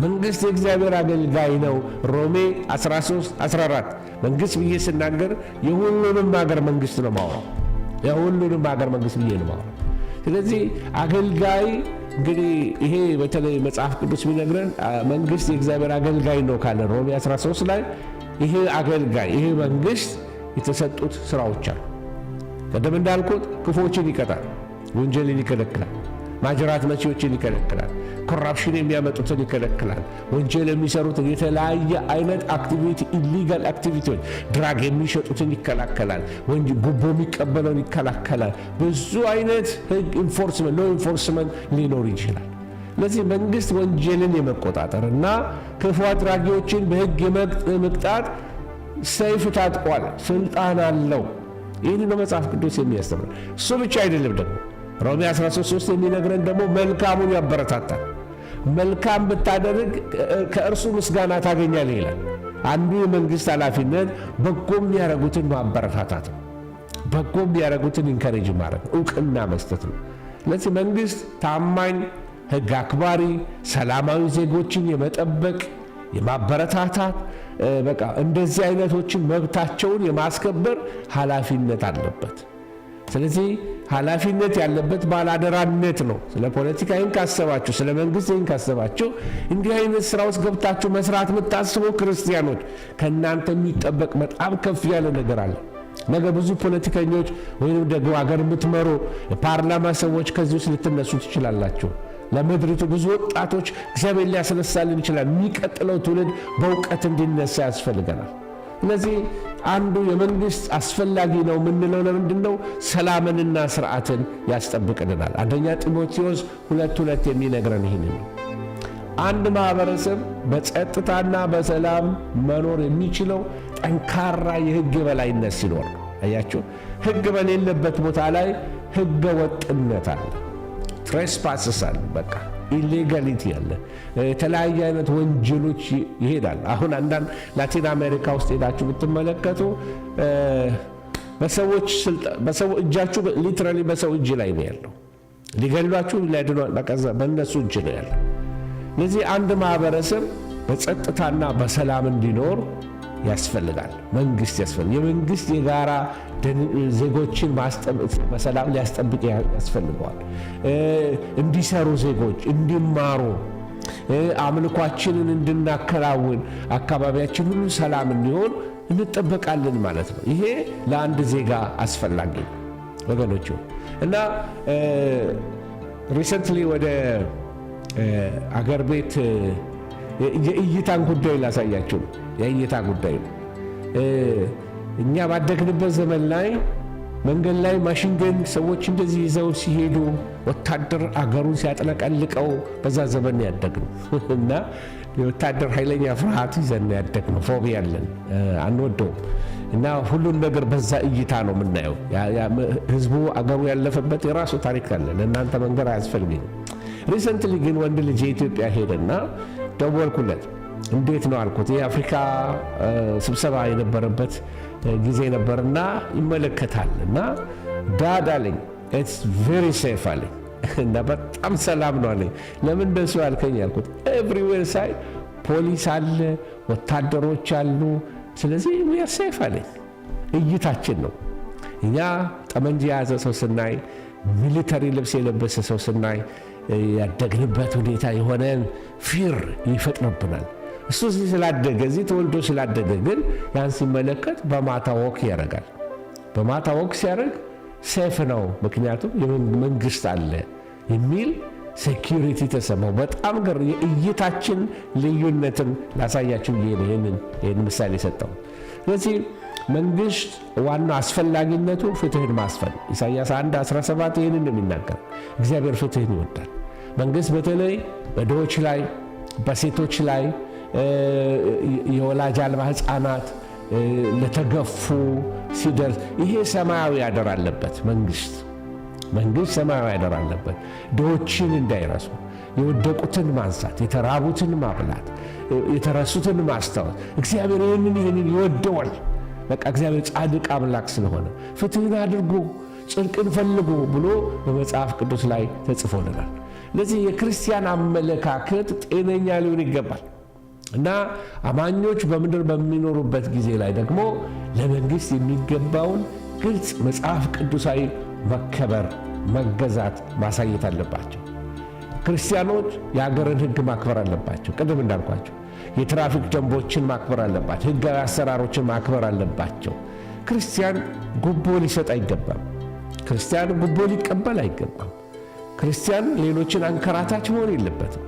መንግስት የእግዚአብሔር አገልጋይ ነው። ሮሜ 13:14 መንግስት ብዬ ስናገር የሁሉንም ሀገር መንግስት ነው ማውራው። የሁሉንም ሀገር መንግስት ብዬ ነው ማውራው። ስለዚህ አገልጋይ እንግዲህ ይሄ በተለይ መጽሐፍ ቅዱስ ቢነግረን መንግስት የእግዚአብሔር አገልጋይ ነው ካለ ሮሜ 13 ላይ ይሄ አገልጋይ ይሄ መንግስት የተሰጡት ስራዎች አሉ። ቀደም እንዳልኩት ክፉዎችን ይቀጣል፣ ወንጀልን ይከለክላል፣ ማጅራት መቺዎችን ይከለክላል፣ ኮራፕሽን የሚያመጡትን ይከለክላል፣ ወንጀል የሚሰሩትን የተለያየ አይነት አክቲቪቲ ኢሊጋል አክቲቪቲዎች ድራግ የሚሸጡትን ይከላከላል፣ ጉቦ የሚቀበለውን ይከላከላል። ብዙ አይነት ህግ ኢንፎርስመንት ሎ ኢንፎርስመንት ሊኖር ይችላል። ስለዚህ መንግስት ወንጀልን የመቆጣጠር እና ክፉ አድራጊዎችን በህግ የመቅጣት ሰይፍ ታጥቋል፣ ስልጣን አለው። ይህን ነው መጽሐፍ ቅዱስ የሚያስተምር። እሱ ብቻ አይደለም ደግሞ ሮሜ 13:3 የሚነግረን ደግሞ መልካሙን ያበረታታል። መልካም ብታደርግ ከእርሱ ምስጋና ታገኛለህ ይላል። አንዱ የመንግስት ኃላፊነት በጎ የሚያደርጉትን ማበረታታት ነው። በጎ የሚያደርጉትን ኢንከሬጅ ማድረግ እውቅና መስጠት ነው። ስለዚህ መንግስት ታማኝ፣ ህግ አክባሪ፣ ሰላማዊ ዜጎችን የመጠበቅ የማበረታታት በቃ እንደዚህ አይነቶችን መብታቸውን የማስከበር ኃላፊነት አለበት። ስለዚህ ኃላፊነት ያለበት ባላደራነት ነው። ስለ ፖለቲካ ይህን ካሰባችሁ፣ ስለ መንግስት ይህን ካሰባችሁ፣ እንዲህ አይነት ስራ ውስጥ ገብታችሁ መስራት የምታስቡ ክርስቲያኖች ከእናንተ የሚጠበቅ በጣም ከፍ ያለ ነገር አለ። ነገ ብዙ ፖለቲከኞች ወይም ደግሞ አገር የምትመሩ የፓርላማ ሰዎች ከዚህ ውስጥ ልትነሱ ትችላላችሁ። ለምድሪቱ ብዙ ወጣቶች እግዚአብሔር ሊያስነሳልን ይችላል። የሚቀጥለው ትውልድ በእውቀት እንዲነሳ ያስፈልገናል። ስለዚህ አንዱ የመንግስት አስፈላጊ ነው የምንለው ለምንድን ነው? ሰላምንና ስርዓትን ያስጠብቅልናል። አንደኛ ጢሞቴዎስ 2:2 የሚነግረን ይህንን ነው። አንድ ማህበረሰብ በጸጥታና በሰላም መኖር የሚችለው ጠንካራ የህግ የበላይነት ሲኖር ነው። አያችሁ፣ ህግ በሌለበት ቦታ ላይ ህገ ወጥነት አለ፣ ትሬስፓስስ አለ፣ በቃ ኢሌጋሊቲ አለ፣ የተለያየ አይነት ወንጀሎች ይሄዳል። አሁን አንዳንድ ላቲን አሜሪካ ውስጥ ሄዳችሁ ብትመለከቱ በሰው እጃችሁ ሊትራሊ በሰው እጅ ላይ ነው ያለው። ሊገሏችሁ በእነሱ እጅ ነው ያለው። ስለዚህ አንድ ማህበረሰብ በጸጥታና በሰላም እንዲኖር ያስፈልጋል። መንግስት ያስፈልጋል። የመንግስት የጋራ ዜጎችን በሰላም ሊያስጠብቅ ያስፈልገዋል። እንዲሰሩ ዜጎች እንዲማሩ፣ አምልኳችንን እንድናከናውን፣ አካባቢያችን ሁሉ ሰላም እንዲሆን እንጠበቃለን ማለት ነው። ይሄ ለአንድ ዜጋ አስፈላጊ ነው ወገኖች። እና ሪሰንትሊ ወደ አገር ቤት የእይታን ጉዳይ ላሳያችሁ ነው። የእይታ ጉዳይ ነው። እኛ ባደግንበት ዘመን ላይ መንገድ ላይ ማሽንገን ሰዎች እንደዚህ ይዘው ሲሄዱ ወታደር አገሩን ሲያጥለቀልቀው በዛ ዘመን ያደግነው እና የወታደር ኃይለኛ ፍርሃት ይዘን ያደግነው፣ ፎቢያ አለን፣ አንወደውም። እና ሁሉን ነገር በዛ እይታ ነው የምናየው። ህዝቡ አገሩ ያለፈበት የራሱ ታሪክ አለ። ለእናንተ መንገር አያስፈልግም። ሪሰንትሊ ግን ወንድ ልጅ የኢትዮጵያ ሄደና ደወልኩለት። እንዴት ነው አልኩት። የአፍሪካ ስብሰባ የነበረበት ጊዜ ነበርና ይመለከታል እና ዳድ አለኝ ኢትስ ቬሪ ሴፍ አለኝ እና በጣም ሰላም ነው አለኝ። ለምን እንደሱ አልከኝ አልኩት። ኤቭሪዌር ሳይ ፖሊስ አለ፣ ወታደሮች አሉ። ስለዚህ ዊ አር ሴፍ አለኝ። እይታችን ነው። እኛ ጠመንጃ የያዘ ሰው ስናይ፣ ሚሊተሪ ልብስ የለበሰ ሰው ስናይ ያደግንበት ሁኔታ የሆነን ፊር ይፈጥርብናል። እሱ እዚህ ስላደገ እዚህ ተወልዶ ስላደገ ግን ያን ሲመለከት በማታ ወክ ያደርጋል። በማታ ወክ ሲያደርግ ሴፍ ነው፣ ምክንያቱም መንግስት አለ የሚል ሴኪሪቲ ተሰማው። በጣም ገር የእይታችን ልዩነትን ላሳያችሁ ይህን ምሳሌ ሰጠው። ስለዚህ መንግስት ዋና አስፈላጊነቱ ፍትህን ማስፈን። ኢሳይያስ 1:17 ይህንን ነው የሚናገር። እግዚአብሔር ፍትህን ይወዳል። መንግስት በተለይ በድሆች ላይ፣ በሴቶች ላይ፣ የወላጅ አልባ ህፃናት ለተገፉ ሲደርስ ይሄ ሰማያዊ አደራ አለበት መንግስት። መንግሥት ሰማያዊ አደራ አለበት። ድሆችን እንዳይረሱ፣ የወደቁትን ማንሳት፣ የተራቡትን ማብላት፣ የተረሱትን ማስታወስ። እግዚአብሔር ይህንን ይወደዋል። በቃ እግዚአብሔር ጻድቅ አምላክ ስለሆነ ፍትህን አድርጎ ጽድቅን ፈልጎ ብሎ በመጽሐፍ ቅዱስ ላይ ተጽፎልናል። ለዚህ የክርስቲያን አመለካከት ጤነኛ ሊሆን ይገባል እና አማኞች በምድር በሚኖሩበት ጊዜ ላይ ደግሞ ለመንግሥት የሚገባውን ግልጽ መጽሐፍ ቅዱሳዊ መከበር፣ መገዛት ማሳየት አለባቸው። ክርስቲያኖች የአገርን ሕግ ማክበር አለባቸው። ቅድም እንዳልኳቸው የትራፊክ ደንቦችን ማክበር አለባቸው። ሕጋዊ አሰራሮችን ማክበር አለባቸው። ክርስቲያን ጉቦ ሊሰጥ አይገባም። ክርስቲያን ጉቦ ሊቀበል አይገባም። ክርስቲያን ሌሎችን አንከራታች መሆን የለበትም።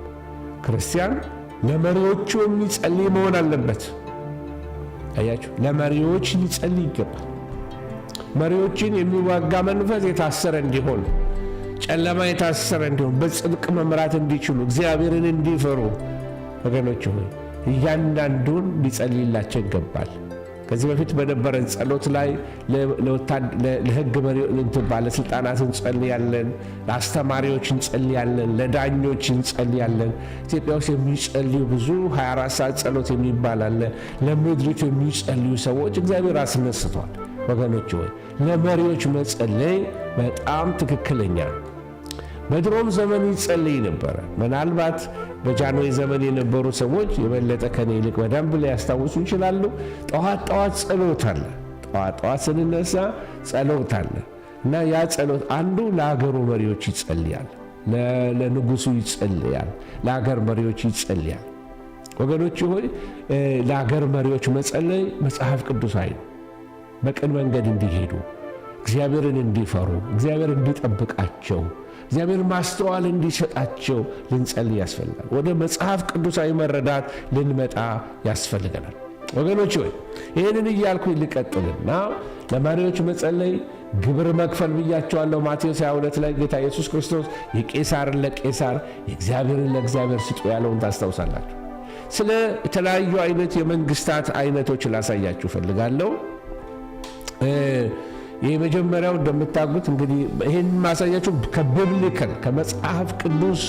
ክርስቲያን ለመሪዎቹ የሚጸልይ መሆን አለበት። አያችሁ፣ ለመሪዎች ሊጸልይ ይገባል። መሪዎችን የሚዋጋ መንፈስ የታሰረ እንዲሆን፣ ጨለማ የታሰረ እንዲሆን፣ በጽድቅ መምራት እንዲችሉ፣ እግዚአብሔርን እንዲፈሩ ወገኖች ሆይ እያንዳንዱን ሊጸልይላቸው ይገባል። ከዚህ በፊት በነበረን ጸሎት ላይ ለሕግ ባለሥልጣናት እንጸልያለን፣ ለአስተማሪዎች እንጸልያለን፣ ለዳኞች እንጸልያለን። ኢትዮጵያ ውስጥ የሚጸልዩ ብዙ 24 ሰዓት ጸሎት የሚባል አለ። ለምድሪቱ የሚጸልዩ ሰዎች እግዚአብሔር አስነስቷል። ወገኖች ሆይ ለመሪዎች መጸለይ በጣም ትክክለኛ ነው። በድሮም ዘመን ይጸልይ ነበረ። ምናልባት በጃንሆይ ዘመን የነበሩ ሰዎች የበለጠ ከኔ ይልቅ በደንብ ሊያስታውሱ ይችላሉ። ጠዋት ጠዋት ጸሎት አለ። ጠዋት ስንነሳ ጸሎት አለ እና ያ ጸሎት አንዱ ለሀገሩ መሪዎች ይጸልያል፣ ለንጉሱ ይጸልያል፣ ለሀገር መሪዎች ይጸልያል። ወገኖች ሆይ ለሀገር መሪዎች መጸለይ መጽሐፍ ቅዱሳዊ ነው። በቅን መንገድ እንዲሄዱ፣ እግዚአብሔርን እንዲፈሩ፣ እግዚአብሔር እንዲጠብቃቸው፣ እግዚአብሔር ማስተዋል እንዲሰጣቸው ልንጸልይ ያስፈልጋል። ወደ መጽሐፍ ቅዱሳዊ መረዳት ልንመጣ ያስፈልገናል። ወገኖች ሆይ ይህንን እያልኩ ልቀጥልና ለመሪዎች መጸለይ ግብር መክፈል ብያቸዋለሁ። ማቴዎስ 22 ላይ ጌታ ኢየሱስ ክርስቶስ የቄሳርን ለቄሳር የእግዚአብሔርን ለእግዚአብሔር ስጡ ያለውን ታስታውሳላችሁ። ስለ የተለያዩ አይነት የመንግስታት አይነቶች ላሳያችሁ ፈልጋለሁ። ይህ መጀመሪያው እንደምታውቁት እንግዲህ ይህን ማሳያችሁ ከቢብሊካል ከመጽሐፍ ቅዱስ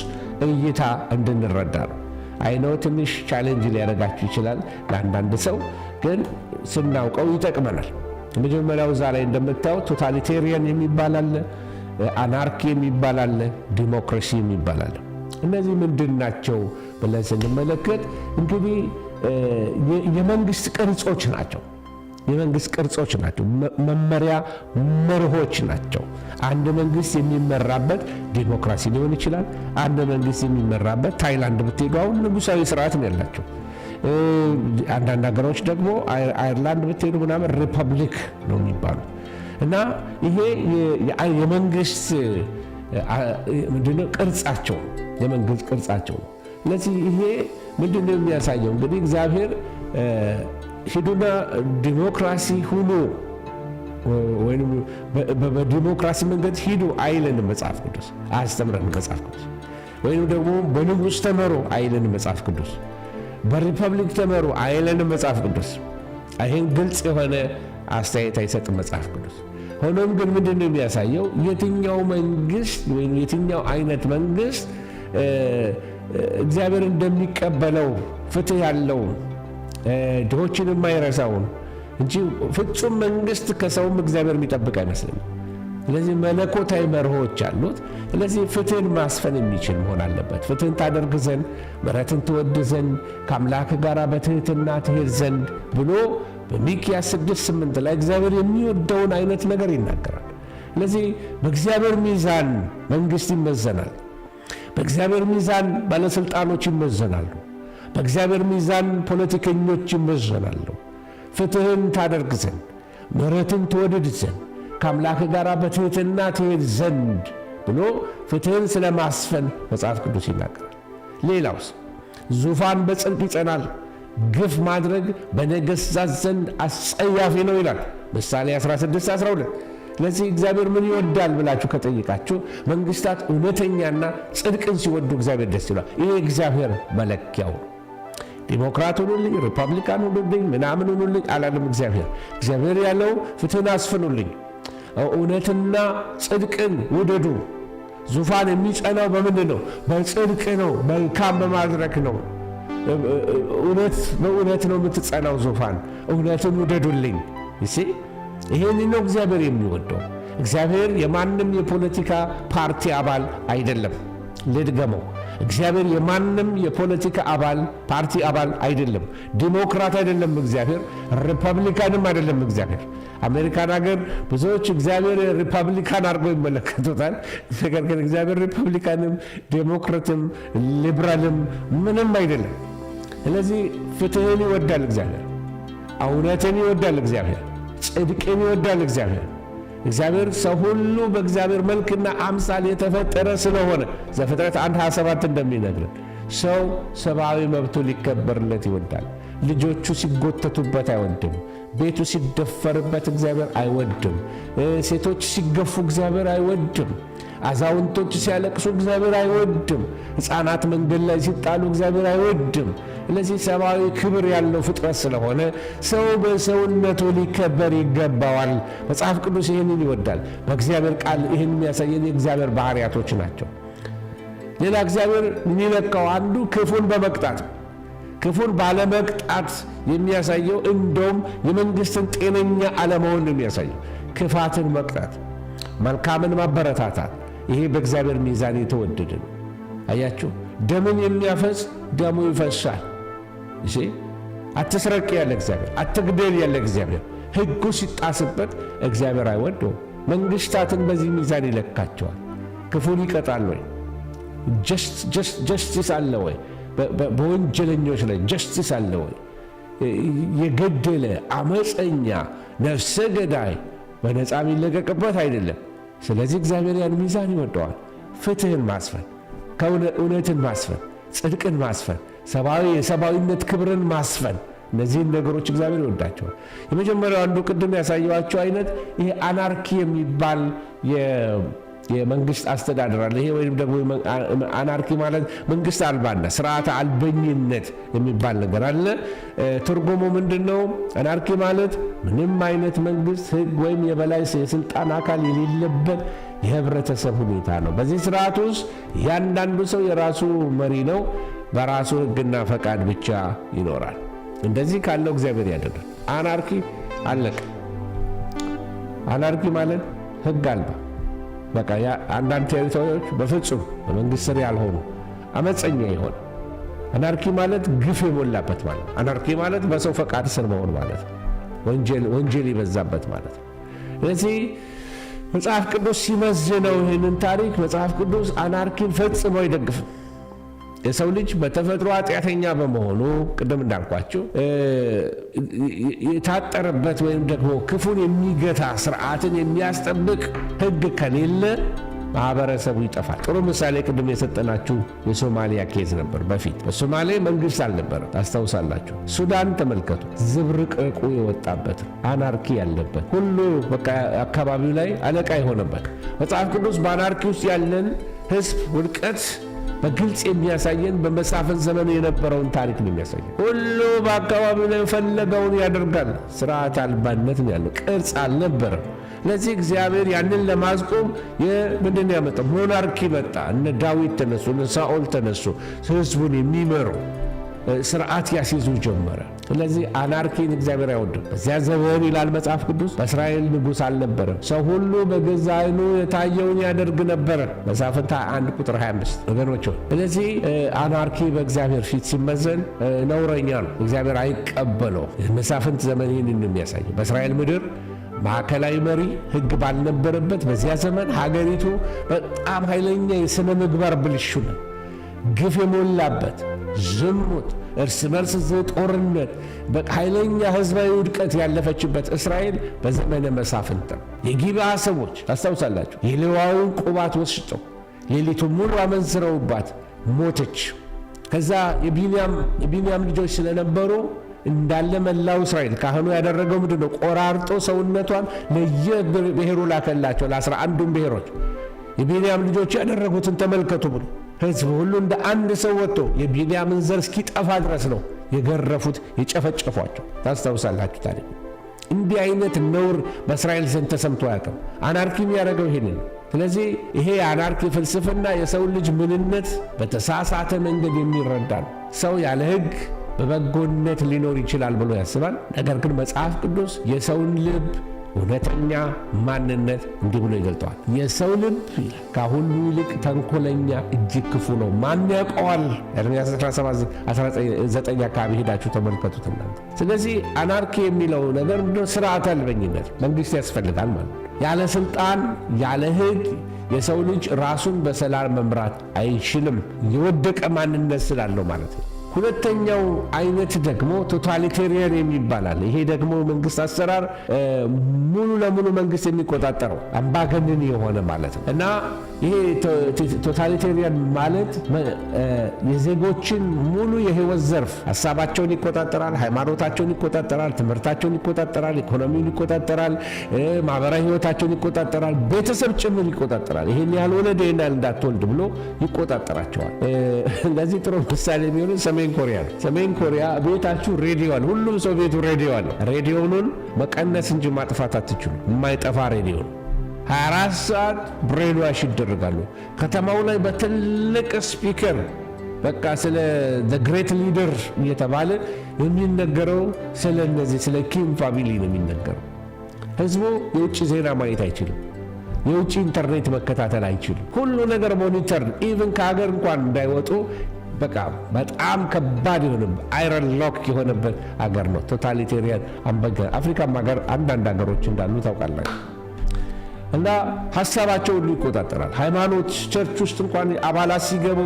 እይታ እንድንረዳ ነው። አይነው ትንሽ ቻሌንጅ ሊያደርጋችሁ ይችላል ለአንዳንድ ሰው፣ ግን ስናውቀው ይጠቅመናል። መጀመሪያው እዛ ላይ እንደምታዩት ቶታሊቴሪያን የሚባል አለ፣ አናርኪ የሚባል አለ፣ ዲሞክራሲ የሚባል አለ። እነዚህ ምንድን ናቸው ብለን ስንመለከት እንግዲህ የመንግስት ቅርጾች ናቸው። የመንግስት ቅርጾች ናቸው። መመሪያ መርሆች ናቸው። አንድ መንግስት የሚመራበት ዲሞክራሲ ሊሆን ይችላል። አንድ መንግስት የሚመራበት ታይላንድ ብትሄዱ አሁን ንጉሳዊ ስርዓት ነው ያላቸው። አንዳንድ ሀገሮች ደግሞ አይርላንድ ብትሄዱ ምናምን ሪፐብሊክ ነው የሚባሉ እና ይሄ የመንግስት ምንድነው ቅርጻቸው፣ የመንግስት ቅርጻቸው ነው። ስለዚህ ይሄ ምንድነው የሚያሳየው? እንግዲህ እግዚአብሔር ሂዱና ዲሞክራሲ ሁኑ ወይም በዲሞክራሲ መንገድ ሂዱ አይለንም መጽሐፍ ቅዱስ፣ አያስተምረንም መጽሐፍ ቅዱስ። ወይም ደግሞ በንጉሥ ተመሩ አይለንም መጽሐፍ ቅዱስ፣ በሪፐብሊክ ተመሩ አይለንም መጽሐፍ ቅዱስ። ይህን ግልጽ የሆነ አስተያየት አይሰጥም መጽሐፍ ቅዱስ። ሆኖም ግን ምንድን ነው የሚያሳየው? የትኛው መንግስት ወይም የትኛው አይነት መንግስት እግዚአብሔር እንደሚቀበለው ፍትህ ያለው ድሆችን የማይረሳውን እንጂ ፍጹም መንግስት ከሰውም እግዚአብሔር የሚጠብቅ አይመስልም። ስለዚህ መለኮታዊ መርሆች አሉት። ስለዚህ ፍትህን ማስፈን የሚችል መሆን አለበት። ፍትህን ታደርግ ዘንድ፣ ምሕረትን ትወድ ዘንድ፣ ከአምላክ ጋር በትህትና ትሄድ ዘንድ ብሎ በሚክያስ 6:8 ላይ እግዚአብሔር የሚወደውን አይነት ነገር ይናገራል። ስለዚህ በእግዚአብሔር ሚዛን መንግስት ይመዘናል። በእግዚአብሔር ሚዛን ባለሥልጣኖች ይመዘናሉ። በእግዚአብሔር ሚዛን ፖለቲከኞች ይመዘናሉ። ፍትህን ታደርግ ዘንድ፣ ምሕረትን ትወድድ ዘንድ፣ ከአምላክ ጋር በትህትና ትሄድ ዘንድ ብሎ ፍትህን ስለ ማስፈን መጽሐፍ ቅዱስ ይናገራል። ሌላውስ ዙፋን በጽድቅ ይጸናል፣ ግፍ ማድረግ በነገሥታት ዘንድ አስጸያፊ ነው ይላል ምሳሌ 16:12። ስለዚህ እግዚአብሔር ምን ይወዳል ብላችሁ ከጠይቃችሁ መንግስታት እውነተኛና ጽድቅን ሲወዱ እግዚአብሔር ደስ ይላል። ይሄ እግዚአብሔር መለኪያው ነው። ዲሞክራት ሁኑልኝ፣ ሪፐብሊካን ሁኑልኝ፣ ምናምን ሁኑልኝ አላለም እግዚአብሔር። እግዚአብሔር ያለው ፍትህን አስፍኑልኝ። እውነትና ጽድቅን ውደዱ። ዙፋን የሚጸናው በምንድን ነው? በጽድቅ ነው፣ መልካም በማድረግ ነው። በእውነት ነው የምትጸናው ዙፋን። እውነትን ውደዱልኝ። ይሄን ነው እግዚአብሔር የሚወደው። እግዚአብሔር የማንም የፖለቲካ ፓርቲ አባል አይደለም። ልድገመው፣ እግዚአብሔር የማንም የፖለቲካ ፓርቲ አባል አይደለም። ዲሞክራት አይደለም እግዚአብሔር፣ ሪፐብሊካንም አይደለም እግዚአብሔር። አሜሪካን ሀገር ብዙዎች እግዚአብሔር ሪፐብሊካን አድርገው ይመለከቱታል። ነገር ግን እግዚአብሔር ሪፐብሊካንም ዴሞክራትም ሊበራልም ምንም አይደለም። ስለዚህ ፍትህን ይወዳል እግዚአብሔር፣ እውነትን ይወዳል እግዚአብሔር፣ ጽድቅን ይወዳል እግዚአብሔር። እግዚአብሔር ሰው ሁሉ በእግዚአብሔር መልክና አምሳል የተፈጠረ ስለሆነ ዘፍጥረት 1:27 እንደሚነግረን ሰው ሰብአዊ መብቱ ሊከበርለት ይወዳል። ልጆቹ ሲጎተቱበት አይወድም። ቤቱ ሲደፈርበት እግዚአብሔር አይወድም። ሴቶች ሲገፉ እግዚአብሔር አይወድም። አዛውንቶች ሲያለቅሱ እግዚአብሔር አይወድም። ሕፃናት መንገድ ላይ ሲጣሉ እግዚአብሔር አይወድም። ስለዚህ ሰብአዊ ክብር ያለው ፍጥረት ስለሆነ ሰው በሰውነቱ ሊከበር ይገባዋል። መጽሐፍ ቅዱስ ይህንን ይወዳል። በእግዚአብሔር ቃል ይህን የሚያሳየን የእግዚአብሔር ባህሪያቶች ናቸው። ሌላ እግዚአብሔር የሚለካው አንዱ ክፉን በመቅጣት ክፉን ባለመቅጣት የሚያሳየው እንደውም የመንግስትን ጤነኛ አለመሆን ነው የሚያሳየው። ክፋትን መቅጣት፣ መልካምን ማበረታታት፣ ይሄ በእግዚአብሔር ሚዛን የተወደደ ነው። አያችሁ፣ ደምን የሚያፈስ ደሙ ይፈሳል። አትስረቅ ያለ እግዚአብሔር፣ አትግደል ያለ እግዚአብሔር ሕጉ ሲጣስበት እግዚአብሔር አይወደውም። መንግስታትን በዚህ ሚዛን ይለካቸዋል። ክፉን ይቀጣል ወይ? ጀስቲስ አለ ወይ? በወንጀለኞች ላይ ጀስቲስ አለ ወይ? የገደለ አመፀኛ፣ ነፍሰ ገዳይ በነፃ የሚለቀቅበት አይደለም። ስለዚህ እግዚአብሔር ያን ሚዛን ይወደዋል። ፍትህን ማስፈን፣ እውነትን ማስፈን፣ ጽድቅን ማስፈን፣ የሰብአዊነት ክብርን ማስፈን፣ እነዚህን ነገሮች እግዚአብሔር ይወዳቸዋል። የመጀመሪያው አንዱ ቅድም ያሳየኋቸው አይነት ይሄ አናርኪ የሚባል የመንግስት አስተዳደር አለ። ይሄ ወይም ደግሞ አናርኪ ማለት መንግስት አልባነት፣ ስርዓተ አልበኝነት የሚባል ነገር አለ። ትርጉሙ ምንድነው? አናርኪ ማለት ምንም አይነት መንግስት፣ ህግ ወይም የበላይ የስልጣን አካል የሌለበት የህብረተሰብ ሁኔታ ነው። በዚህ ስርዓት ውስጥ እያንዳንዱ ሰው የራሱ መሪ ነው። በራሱ ህግና ፈቃድ ብቻ ይኖራል። እንደዚህ ካለው እግዚአብሔር ያደርጋል። አናርኪ አለቀ። አናርኪ ማለት ህግ አልባ በቃ አንዳንድ ቴሪቶሪዎች በፍጹም በመንግስት ስር ያልሆኑ አመፀኛ ይሆን። አናርኪ ማለት ግፍ የሞላበት ማለት። አናርኪ ማለት በሰው ፈቃድ ስር መሆን ማለት ነው። ወንጀል ይበዛበት ማለት ነው። ስለዚህ መጽሐፍ ቅዱስ ሲመዝነው ይህንን ታሪክ መጽሐፍ ቅዱስ አናርኪን ፈጽሞ አይደግፍም። የሰው ልጅ በተፈጥሮ ኃጢአተኛ በመሆኑ ቅድም እንዳልኳችሁ የታጠረበት ወይም ደግሞ ክፉን የሚገታ ስርዓትን የሚያስጠብቅ ህግ ከሌለ ማህበረሰቡ ይጠፋል። ጥሩ ምሳሌ ቅድም የሰጠናችሁ የሶማሊያ ኬዝ ነበር። በፊት በሶማሌ መንግስት አልነበረም፣ ታስታውሳላችሁ። ሱዳን ተመልከቱ፣ ዝብርቅርቁ የወጣበት አናርኪ ያለበት ሁሉ በቃ አካባቢው ላይ አለቃ የሆነበት። መጽሐፍ ቅዱስ በአናርኪ ውስጥ ያለን ህዝብ ውድቀት በግልጽ የሚያሳየን በመሳፍንት ዘመን የነበረውን ታሪክ ነው የሚያሳየን። ሁሉ በአካባቢው ላይ የፈለገውን ያደርጋል። ስርዓት አልባነት ነው ያለው፣ ቅርጽ አልነበረም። ለዚህ እግዚአብሔር ያንን ለማስቆም ምንድን ያመጣው? ሞናርኪ መጣ። እነ ዳዊት ተነሱ፣ እነ ሳኦል ተነሱ፣ ህዝቡን የሚመሩ ስርዓት ያስይዙ ጀመረ። ስለዚህ አናርኪን እግዚአብሔር አይወድም። በዚያ ዘመን ይላል መጽሐፍ ቅዱስ በእስራኤል ንጉሥ አልነበረም። ሰው ሁሉ በገዛ ዓይኑ የታየውን ያደርግ ነበረ። መሳፍንት 1 ቁጥር 25 ወገኖች። ስለዚህ አናርኪ በእግዚአብሔር ፊት ሲመዘን ነውረኛ ነው፣ እግዚአብሔር አይቀበለው። መሳፍንት ዘመን ይህንን የሚያሳየው በእስራኤል ምድር ማዕከላዊ መሪ ህግ ባልነበረበት በዚያ ዘመን ሀገሪቱ በጣም ኃይለኛ የሥነ ምግባር ብልሹ ነው፣ ግፍ የሞላበት ዝሙት፣ እርስ በርስ ጦርነት፣ በኃይለኛ ህዝባዊ ውድቀት ያለፈችበት እስራኤል በዘመነ መሳፍንት ነው። የጊብዓ ሰዎች ታስታውሳላችሁ፣ የሌዋዊውን ቁባት ወስጠው ሌሊቱን ሙሉ አመንዝረውባት ሞተች። ከዛ የቢንያም ልጆች ስለነበሩ እንዳለ መላው እስራኤል ካህኑ ያደረገው ምንድን ነው? ቆራርጦ ሰውነቷን ለየብሔሩ ላከላቸው፣ ለ11ዱም ብሔሮች። የቢንያም ልጆች ያደረጉትን ተመልከቱ ብሎ ህዝብ ሁሉ እንደ አንድ ሰው ወጥቶ የቢንያምን ዘር እስኪጠፋ ድረስ ነው የገረፉት፣ የጨፈጨፏቸው። ታስታውሳላችሁ ታሪክ። እንዲህ አይነት ነውር በእስራኤል ዘንድ ተሰምቶ አያውቅም። አናርኪ የሚያደርገው ይሄንን። ስለዚህ ይሄ የአናርኪ ፍልስፍና የሰው ልጅ ምንነት በተሳሳተ መንገድ የሚረዳ ነው። ሰው ያለ ሕግ በበጎነት ሊኖር ይችላል ብሎ ያስባል። ነገር ግን መጽሐፍ ቅዱስ የሰውን ልብ እውነተኛ ማንነት እንዲህ ብሎ ይገልጠዋል። የሰው ልብ ከሁሉ ይልቅ ተንኮለኛ እጅግ ክፉ ነው፣ ማን ያውቀዋል? ኤርምያስ 17:19 አካባቢ ሄዳችሁ ተመልከቱት እናንተ። ስለዚህ አናርኪ የሚለው ነገር ስርዓተ አልበኝነት፣ መንግሥት ያስፈልጋል ማለት ነው። ያለ ሥልጣን ያለ ሕግ የሰው ልጅ ራሱን በሰላም መምራት አይችልም፣ የወደቀ ማንነት ስላለው ማለት ነው። ሁለተኛው አይነት ደግሞ ቶታሊቴሪያን የሚባላል። ይሄ ደግሞ መንግስት አሰራር ሙሉ ለሙሉ መንግስት የሚቆጣጠረው አምባገነን የሆነ ማለት ነው እና ይሄ ቶታሊቴሪያን ማለት የዜጎችን ሙሉ የህይወት ዘርፍ ሀሳባቸውን ይቆጣጠራል፣ ሃይማኖታቸውን ይቆጣጠራል፣ ትምህርታቸውን ይቆጣጠራል፣ ኢኮኖሚውን ይቆጣጠራል፣ ማህበራዊ ህይወታቸውን ይቆጣጠራል፣ ቤተሰብ ጭምር ይቆጣጠራል። ይሄን ያልወለደ ይናል እንዳትወልድ ብሎ ይቆጣጠራቸዋል። ለዚህ ጥሩ ምሳሌ የሚሆነው ሰሜን ኮሪያ ነው። ሰሜን ኮሪያ ቤታችሁ ሬዲዮ አለ። ሁሉም ሰው ቤቱ ሬዲዮ አለ። ሬዲዮኑን መቀነስ እንጂ ማጥፋት አትችሉ። የማይጠፋ ሬዲዮ ነው። 24 ሰዓት ብሬንዋሽ ይደረጋሉ። ከተማው ላይ በትልቅ ስፒከር በቃ ስለ ዘ ግሬት ሊደር እየተባለ የሚነገረው ስለ እነዚህ ስለ ኪም ፋሚሊ ነው የሚነገረው። ህዝቡ የውጭ ዜና ማየት አይችልም። የውጭ ኢንተርኔት መከታተል አይችልም። ሁሉ ነገር ሞኒተር፣ ኢቭን ከሀገር እንኳን እንዳይወጡ በቃ በጣም ከባድ የሆነበት አይረን ሎክ የሆነበት አገር ነው። ቶታሊቴሪያን አምባገነን። አፍሪካም ሀገር አንዳንድ ሀገሮች እንዳሉ ታውቃላችሁ። እና ሀሳባቸው ሁሉ ይቆጣጠራል። ሃይማኖት ቸርች ውስጥ እንኳን አባላት ሲገቡ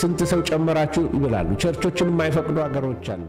ስንት ሰው ጨመራችሁ ይብላሉ። ቸርቾችን የማይፈቅዱ ሀገሮች አሉ።